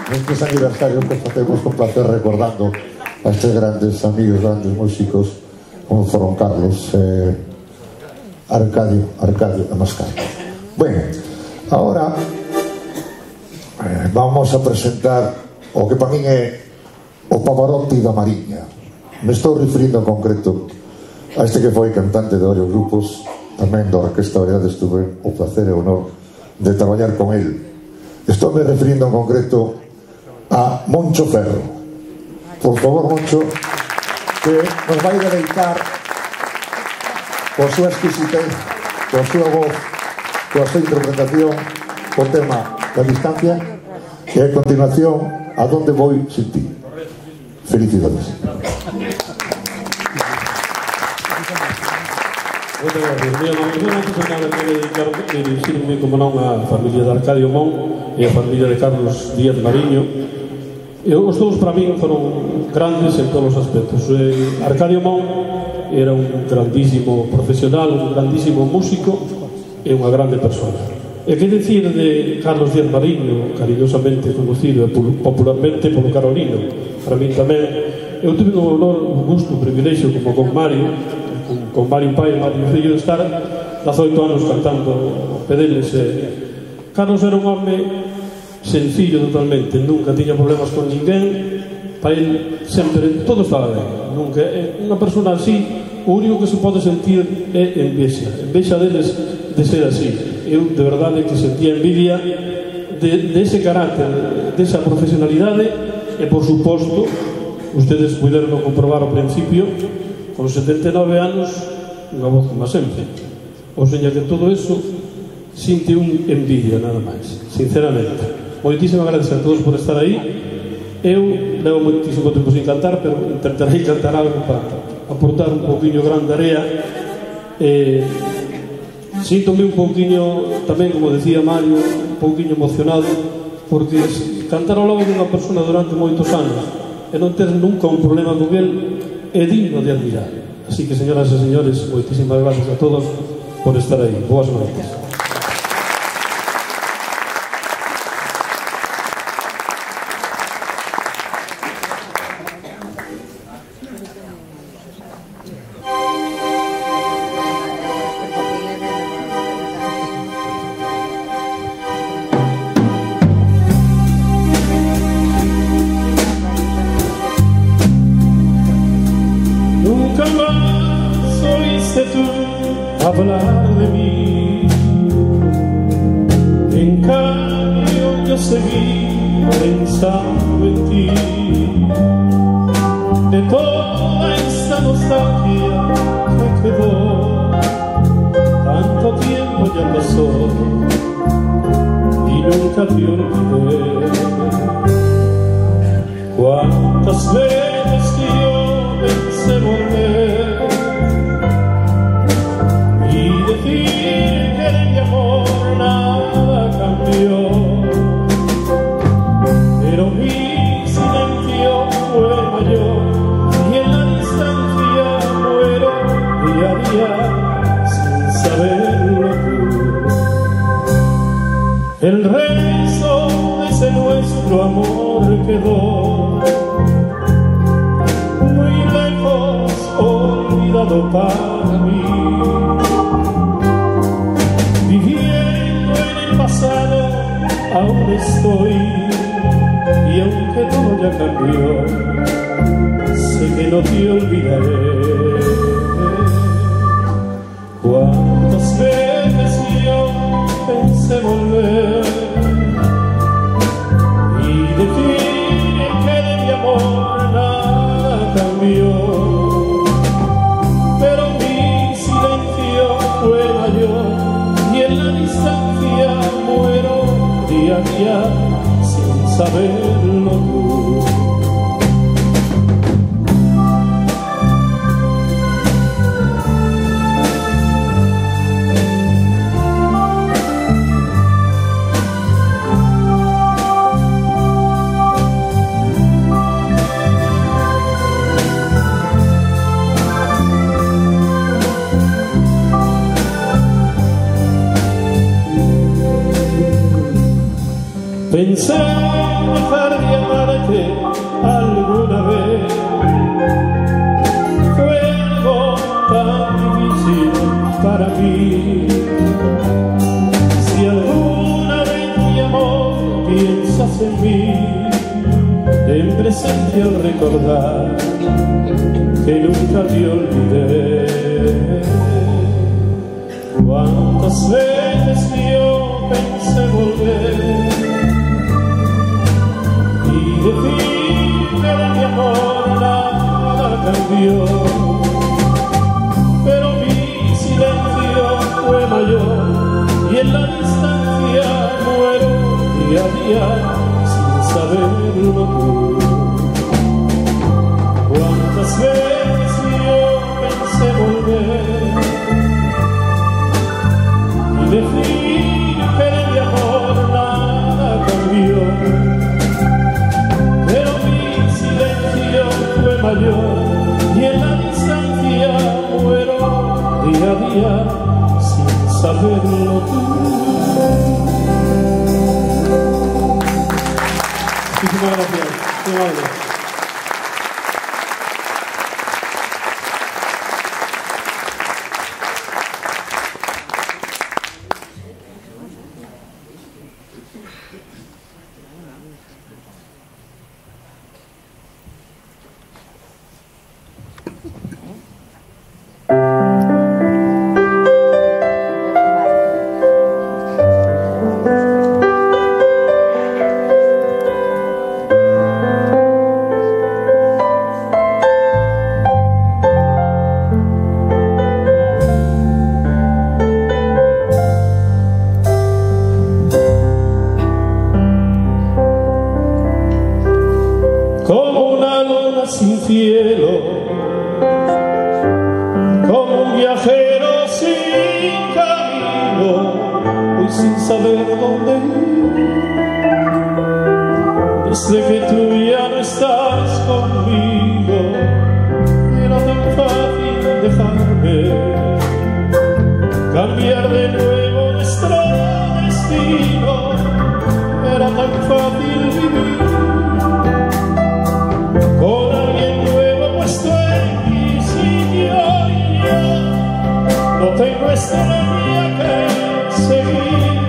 nestes aniversarios que facemos con placer recordando a estes grandes amigos, grandes músicos como foron Carlos, Arcadio e Mascar. Bueno, ahora vamos a presentar o que para min é o Pavarotti da Mariña. Me estou referindo en concreto a este que foi cantante de varios grupos, tamén da Orquesta Variedade. Estuve o placer e o honor de traballar con él. Estou me referindo en concreto a Moncho Ferro. Por favor, Moncho, que nos vai deleitar coa súa exquisitez, coa súa voz, coa súa interpretación, o tema da distancia, e a continuación A donde voy sin ti. Felicidades. Moitas gracias. Mira, non sei nada que dedicar dirigirme como non a familia de Arcadio Mon e a familia de Carlos Díaz Mariño. E os dous para min foron grandes en todos os aspectos. Arcadio Mon era un grandísimo profesional, un grandísimo músico e unha grande persona. E que decir de Carlos Díaz Mariño, cariñosamente conocido popularmente polo Carolino. Para min tamén, eu tive un honor, un gusto, un privilexio como con Mario Pai e Mario Fillo, de estar 18 anos cantando pedeles. Carlos era un home sencillo totalmente, nunca tiña problemas con ninguén. Para ele sempre todo estaba ben, nunca. Unha persona así, o único que se pode sentir é envexa deles de ser así. Eu de verdade que sentía envidia de ese carácter, de esa profesionalidade. E por suposto, ustedes puderon comprobar ao principio, con 79 anos, unha voz como sempre. O seña que todo eso sinte un envidia, nada máis, sinceramente. Moitísimas gracias a todos por estar aí. Eu levo moitísimo tempo sin cantar, pero intentarei cantar algo para aportar un pouquinho grande area. Síntome un pouquinho, tamén como decía Mario, un pouquinho emocionado, porque cantar ao lado dunha persona durante moitos anos e non ter nunca un problema con el é digno de admirar. Así que, señoras e señores, moitísimas gracias a todos por estar aí. Boas noites. Hablar de mí, en cambio yo seguí pensando en ti. de toda esta nostalgia que quedó. Tanto tiempo ya pasó y nunca te olvidé. Cuántas veces yo pensé volver y decir que de mi amor nada cambió, pero mi silencio fue mayor y en la distancia muero día a día sin saberlo tú. El rezo de ese nuestro amor quedó muy lejos, olvidado para mí. Viviendo en el pasado aún estoy, y aunque todo ya cambió, sé que no te olvidaré. Cuántas veces yo pensé volver y decir que de mi amor nada cambió, pero mi silencio fue mayor y en la distancia muero día a día sin saberlo tú. Pensé en dejar de amarte alguna vez, fue algo tan difícil para mí. Si alguna vez mi amor piensas en mí, ten presente al recordar que nunca te olvidé. Cuántas veces yo pensé volver y decir que de mi amor nada cambió, pero mi silencio fue mayor y en la distancia muero día a día sin saberlo tú. Cuántas veces yo pensé volver y decir que de mi amor nada cambió, pero mi silencio fue mayor y en la distancia muero día a día sin saberlo tú. Muchísimas gracias. Qué amable. Sin cielo, como un viajero sin camino, voy sin saber dónde ir. Desde que tú ya no estás conmigo, era tan fácil dejarme, cambiar de nuevo nuestro destino, era tan fácil vivir. Con alguien nuevo puesto en mi sitio y yo no tengo estrella que seguir,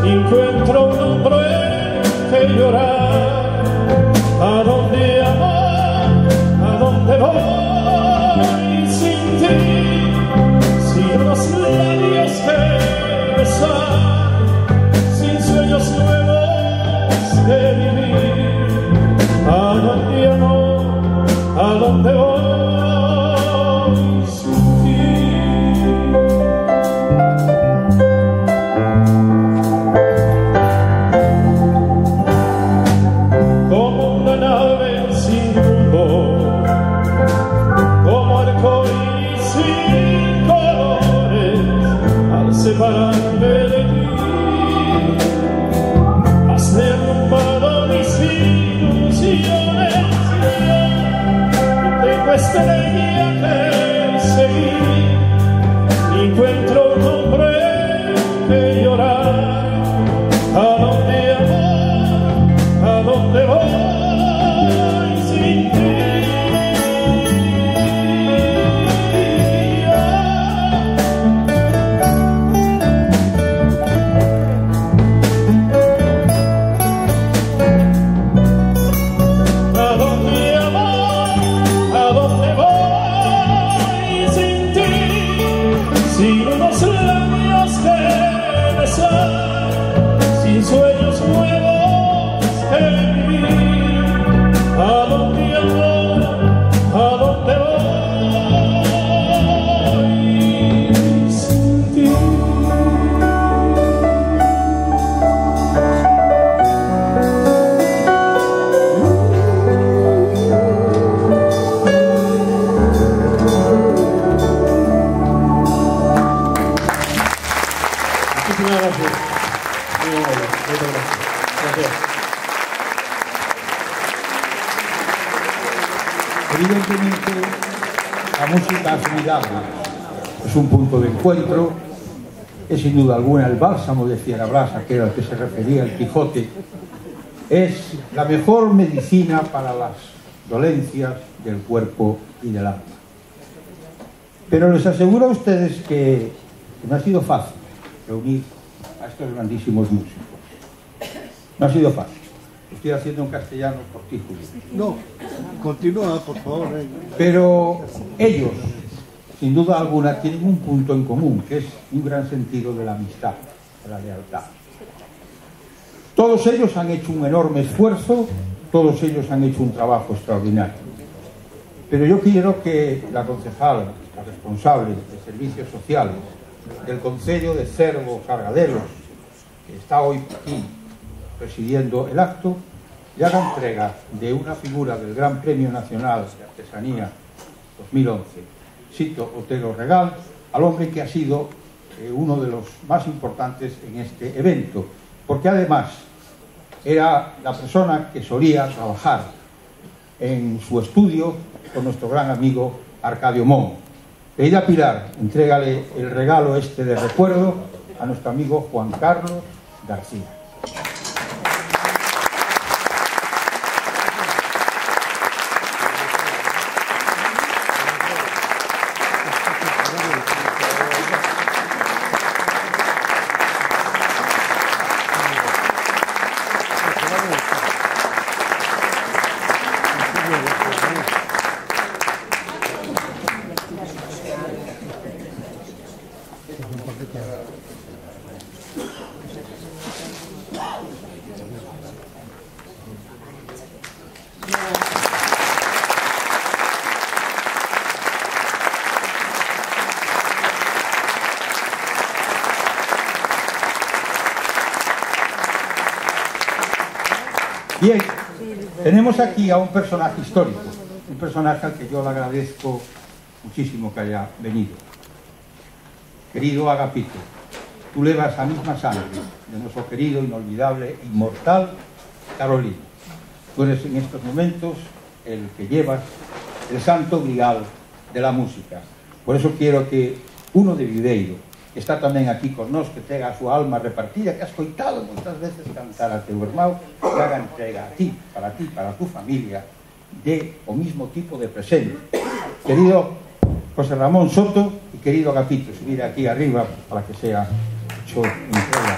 ni encuentro un hombre que llorar. ¿A dónde amar? ¿A dónde voy sin ti? Sin unos labios que besar, sin sueños nuevos que vivir. ¿A dónde amor? ¿A Afirmen que a música formidable es un punto de encuentro, es sin duda alguna el bálsamo de Fierabras, aquel al que se refería el Quijote, es la mejor medicina para las dolencias del cuerpo y del alma. Pero les aseguro a ustedes que no ha sido fácil reunir a estos grandísimos músicos. No ha sido fácil. Estoy haciendo en castellano por ti, Julio. No, continúa, por favor. Pero ellos, sin duda alguna, tienen un punto en común, que es un gran sentido de la amistad, de la lealtad. Todos ellos han hecho un enorme esfuerzo, todos ellos han hecho un trabajo extraordinario. Pero yo quiero que la concejal, la responsable de Servicios Sociales del Concello de Cervo-Sargadelos, que está hoy aquí presidiendo el acto, le haga entrega de una figura del Gran Premio Nacional de Artesanía 2011, Sito Otero Regal, al hombre que ha sido uno de los más importantes en este evento, porque además era la persona que solía trabajar en su estudio con nuestro gran amigo Arcadio Mon. Querida Pilar, entrégale el regalo este de recuerdo a nuestro amigo Juan Carlos García. Bien, tenemos aquí a un personaje histórico, un personaje al que yo le agradezco muchísimo que haya venido. Querido Agapito, tú levas a misma sangre de nuestro querido, inolvidable, inmortal Carolino. Tú eres en estos momentos el que llevas el santo grial de la música. Por eso quiero que uno de Videiro, que está tamén aquí con nós, que tenga a súa alma repartida, que has coitado moitas veces cantar a teu irmão, que haga entrega a ti, para tu familia, de o mismo tipo de presente. Querido José Ramón Soto y querido Agapito, subir aquí arriba para que sea hecho entrega.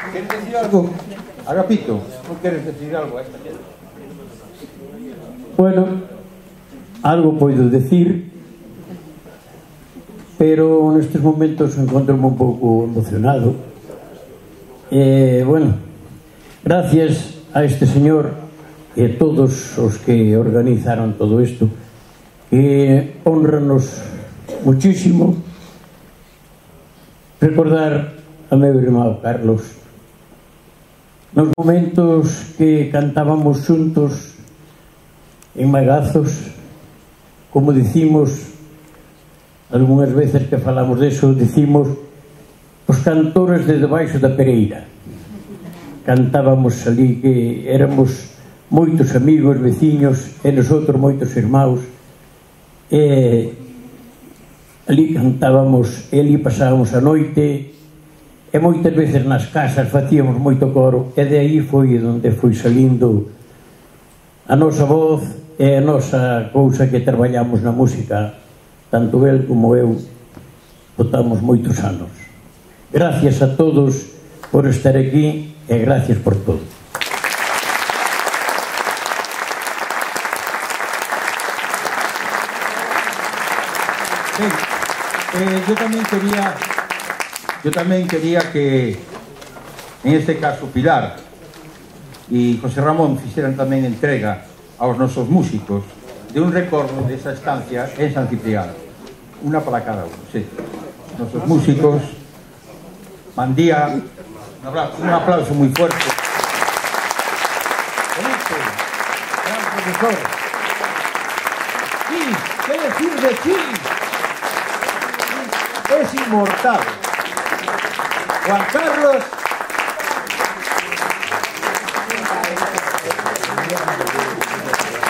¿Quieres decir algo? Agapito, ¿no quieres decir algo a esta gente? Bueno, algo podo decir, pero nestes momentos encontro-me un pouco emocionado. Bueno, gracias a este señor e a todos os que organizaron todo isto, que honranos muchísimo recordar a meu irmão Carlos nos momentos que cantábamos xuntos en Magazos, como dicimos algunhas veces que falamos deso, dicimos os cantores de debaixo da pereira. Cantábamos ali, que éramos moitos amigos, veciños, e nosotros moitos irmãos, e ali cantábamos, e ali pasábamos a noite, e moitas veces nas casas facíamos moito coro, e de aí foi onde foi salindo a nosa voz e a nosa cousa que traballamos na música tanto el como eu votamos moitos anos. Gracias a todos por estar aquí e gracias por todo. Bien, yo también quería que, en este caso, Pilar y José Ramón fixeran tamén entrega aos nosos músicos de un recordo desa estancia en San Cipriano. Una para cada uno, sí. Nosos músicos, Mandía, un aplauso muy fuerte. Felipe, gran profesor. Sí, ¿qué decir de Chile? Es inmortal. Juan Carlos.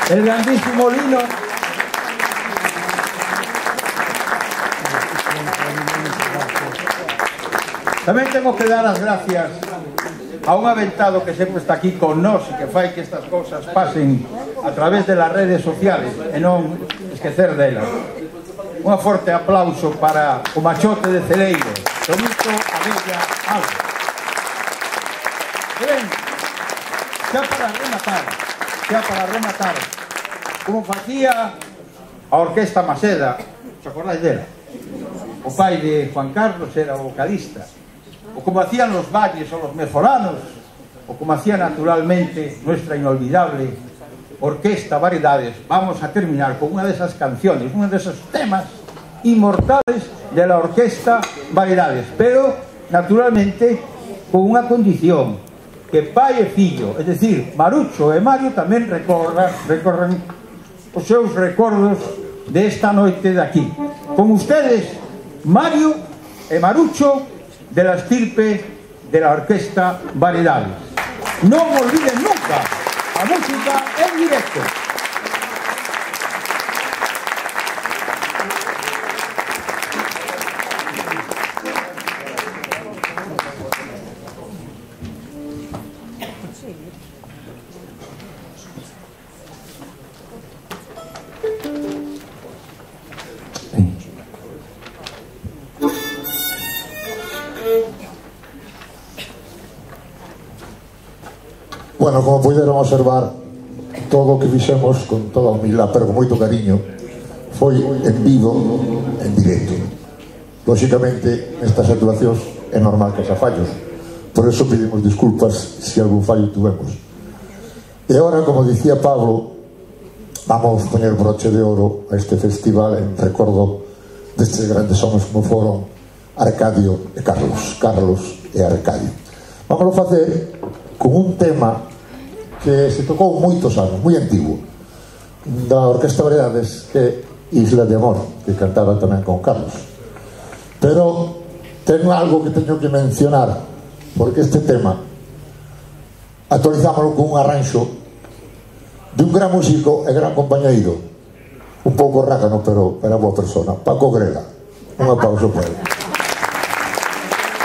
El grandísimo Lino. Tamén tengo que dar as gracias a un aventado que sempre está aquí con nós e que fai que estas cousas pasen a través de las redes sociales e non esquecer delas. Un forte aplauso para o machote de Celeiro, Tomito Abella Alves. Ben, xa para rematar, como facía a Orquesta Maseda, os acordáis dela? O pai de Juan Carlos era o vocalista. O como hacían los valles o los mejoranos, o como hacía naturalmente nuestra inolvidable Orquesta Variedades. Vamos a terminar con una de esas canciones, uno de esos temas inmortales de la Orquesta Variedades, pero naturalmente con una condición, que pai e fillo, es decir, Marucho e Mario tamén recorren os seus recordos desta noite de aquí. Con ustedes, Mario e Marucho, de la estirpe de la Orquesta Variedades. No olviden nunca la música en directo. Bueno, como puderon observar, todo o que fixemos con toda a humildade, pero con moito cariño, foi en vivo, en directo. Lóxicamente, nestas situacións é normal que xa fallos, por eso pedimos disculpas se algún fallo tuvemos. E agora, como dicía Pablo, vamos poñer broche de oro a este festival en recordo destes grandes homens como foron Arcadio e Carlos e Arcadio. Vamos a facer con un tema que se tocou moitos anos, moi antigo, da Orquesta Variedades, que é Isla de Amor, que cantaba tamén con Carlos. Pero ten algo que teño que mencionar, porque este tema actualizámoslo con un arranxo de un gran músico e gran compañeiro, un pouco rácano, pero era boa persona, Paco Grela. Un aplauso por ele.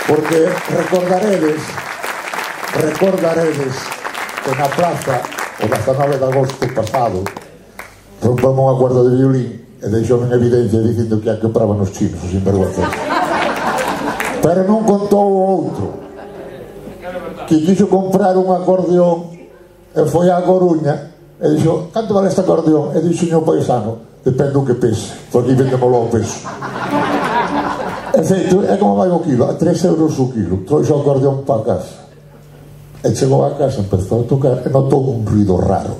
Porque recordaredes que na plaza o 19 de agosto pasado rompemos un acuerdo de violín e deixou en evidencia dicindo que a compraban os chinos, os sinvergüenzas. Pero non contou o outro, que quixo comprar un acordeón e foi a Coruña e dixo: canto vale este acordeón? E dixo: o paisano, depende do que pese, porque vendemoslo ao peso. E feito, é como vai o kilo, a 3 euros o kilo. Trouxe o acordeón para casa e chegou a casa, empezou a tocar e notou un ruido raro.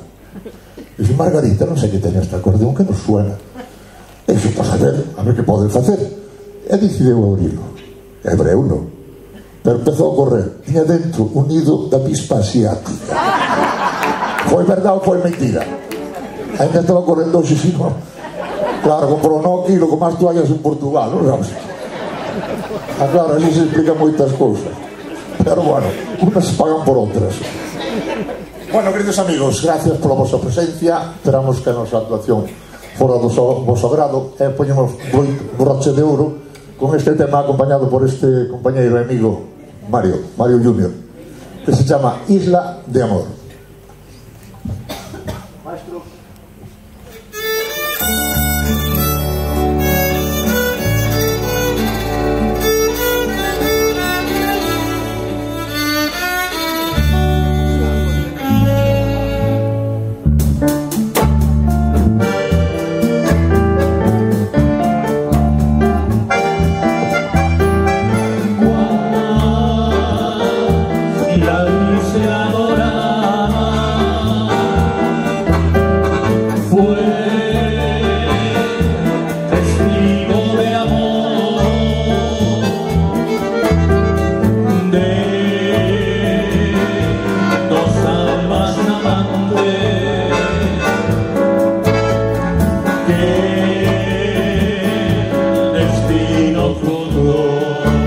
Dixo: Margarita, non sei que teña este acordeón, que nos suena. E dixo: pois a ver que poden facer. E decideu abrilo. E abreuno, pero empezou a correr. Tiña dentro un nido da avispa asiática. Foi verdade ou foi mentira? Ainda estaba correndo hoxe, si non. Claro, comprou no kilo como as toallas en Portugal, non sabes? Claro, ali se explican moitas cousas. Pero bueno, unas pagan por outras. Bueno, queridos amigos, gracias pola vosa presencia. Esperamos que a nosa actuación fora do vosso agrado e poñemos broche de ouro con este tema acompañado por este compañeiro e amigo Mario Junior, que se chama Isla de Amor. Maestro.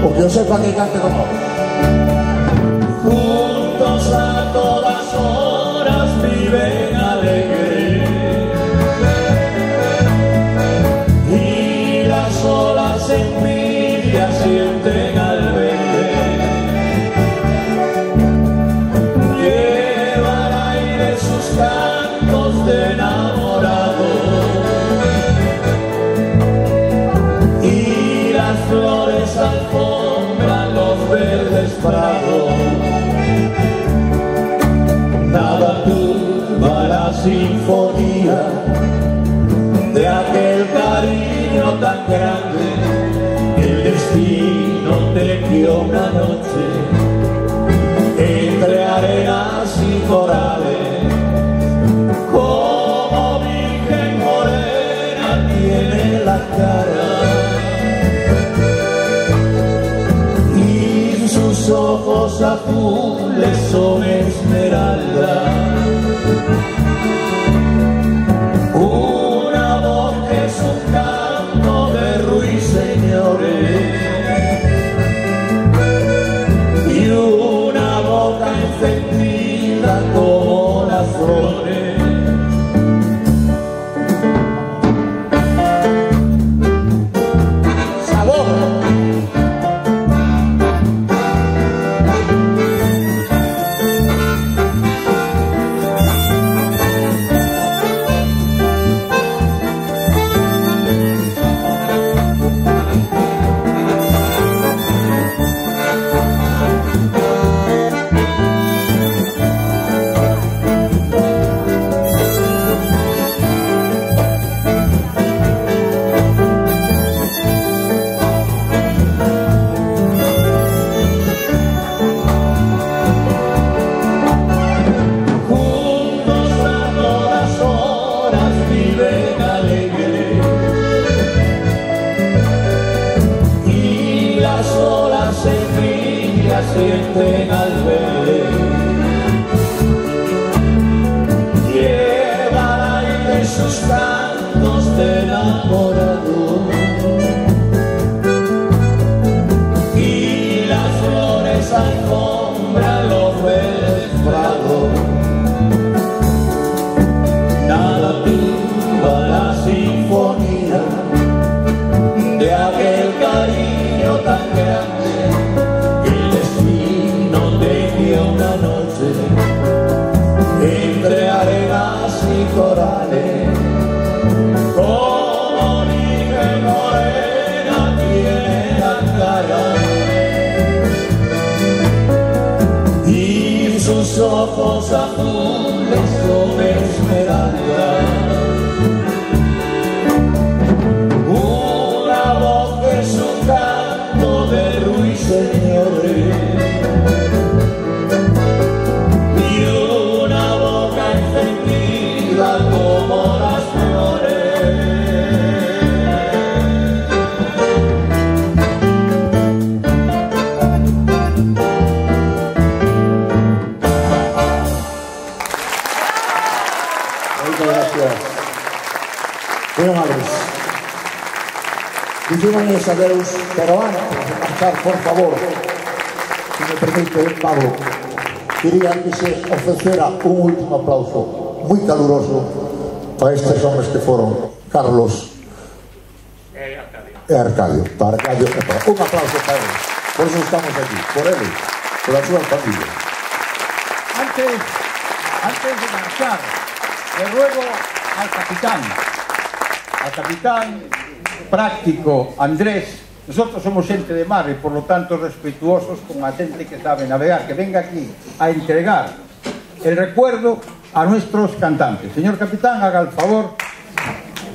O que eu sepa que cante con nós. Juntos a todas horas viven alegres y las olas envidia sienten al verte. Llevan aire sus cantos de enamorado y las flores alfombran los verdes prados. Nada turba la sinfonía de aquel cariño tan grande. El destino tejió una noche entre arenas y corales. Como virgen morena tiene la cara y sus ojos azules son esmeralda. Una voz que es un canto de ruiseñores y una boca encendida como las flores. Sienten al verle, llevan aire sus cantos de enamorado y las flores alfombran los verdes prados. Nada turba la sinfonía de aquel cariño tan grande. Una noche entre arenas y corales, como virgen morena tiene la cara y sus ojos azules son esmeralda. Una voz que es un canto de ruiseñores como las flores. Muchas gracias. Bueno, madres, dicímonos adeus, pero antes de marchar, por favor, si me permite, Pablo, quería que se ofreciera un último aplauso muy caluroso para estos hombres que fueron Carlos e Arcadio. Para Arcadio, un aplauso para ellos. Por eso estamos aquí, por él, por la súa familia. Antes de marchar, le ruego al capitán práctico Andrés. Nosotros somos gente de mar y por lo tanto respetuosos con la gente que sabe navegar, que venga aquí a entregar el recuerdo a nuestros cantantes. Señor capitán, haga el favor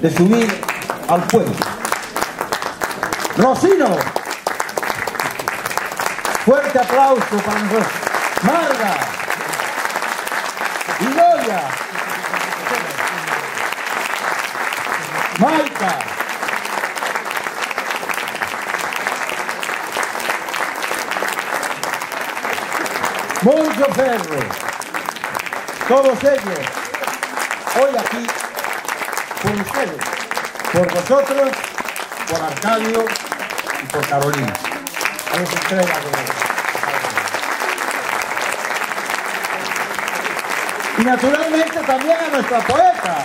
de subir al puente. Rosino, fuerte aplauso para nosotros. Marga, Idoia, Maica, Moncho Ferro, todos ellos, hoy aquí, por ustedes, por vosotros, por Arcadio y por Carolina. a los entrega y naturalmente también a nuestra poeta,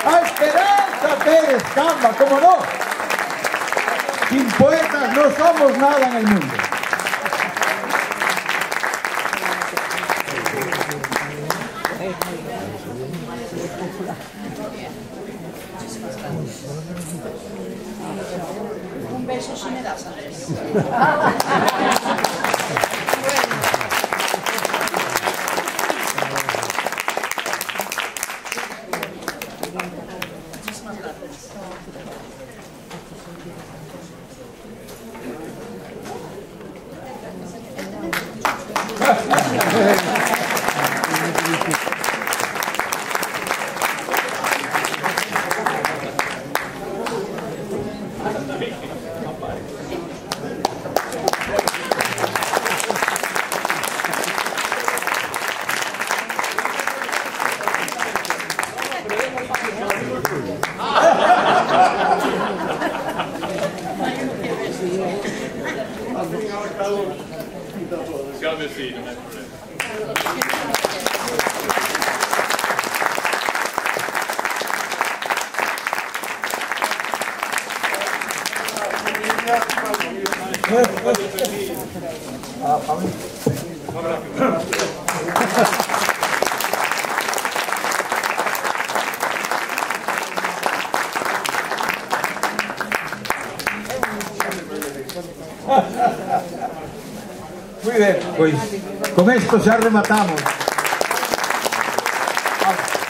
a Esperanza Pérez Camba, ¿cómo no? Sin poetas no somos nada en el mundo. Un beso si me das, Andrés. Muy bien, pois con isto xa rematamos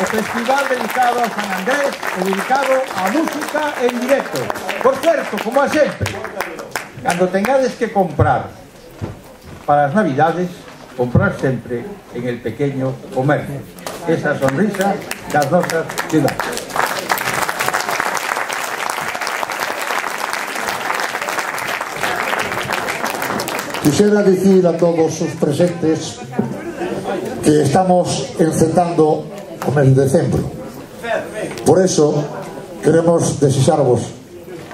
o festival dedicado a San Andrés e dedicado a música en directo. Por certo, como a sempre, cando tengades que comprar para as Navidades, comprar sempre en el pequeño comercio, esa sonrisa das nosas ciudades. Quisiera dicir a todos os presentes que estamos encendando o mes de decembro. Por eso queremos desexarvos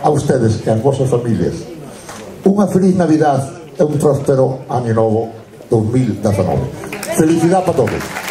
a ustedes e as vosas familias unha feliz Navidad e un próspero Año Novo 2019. Felicidade para todos.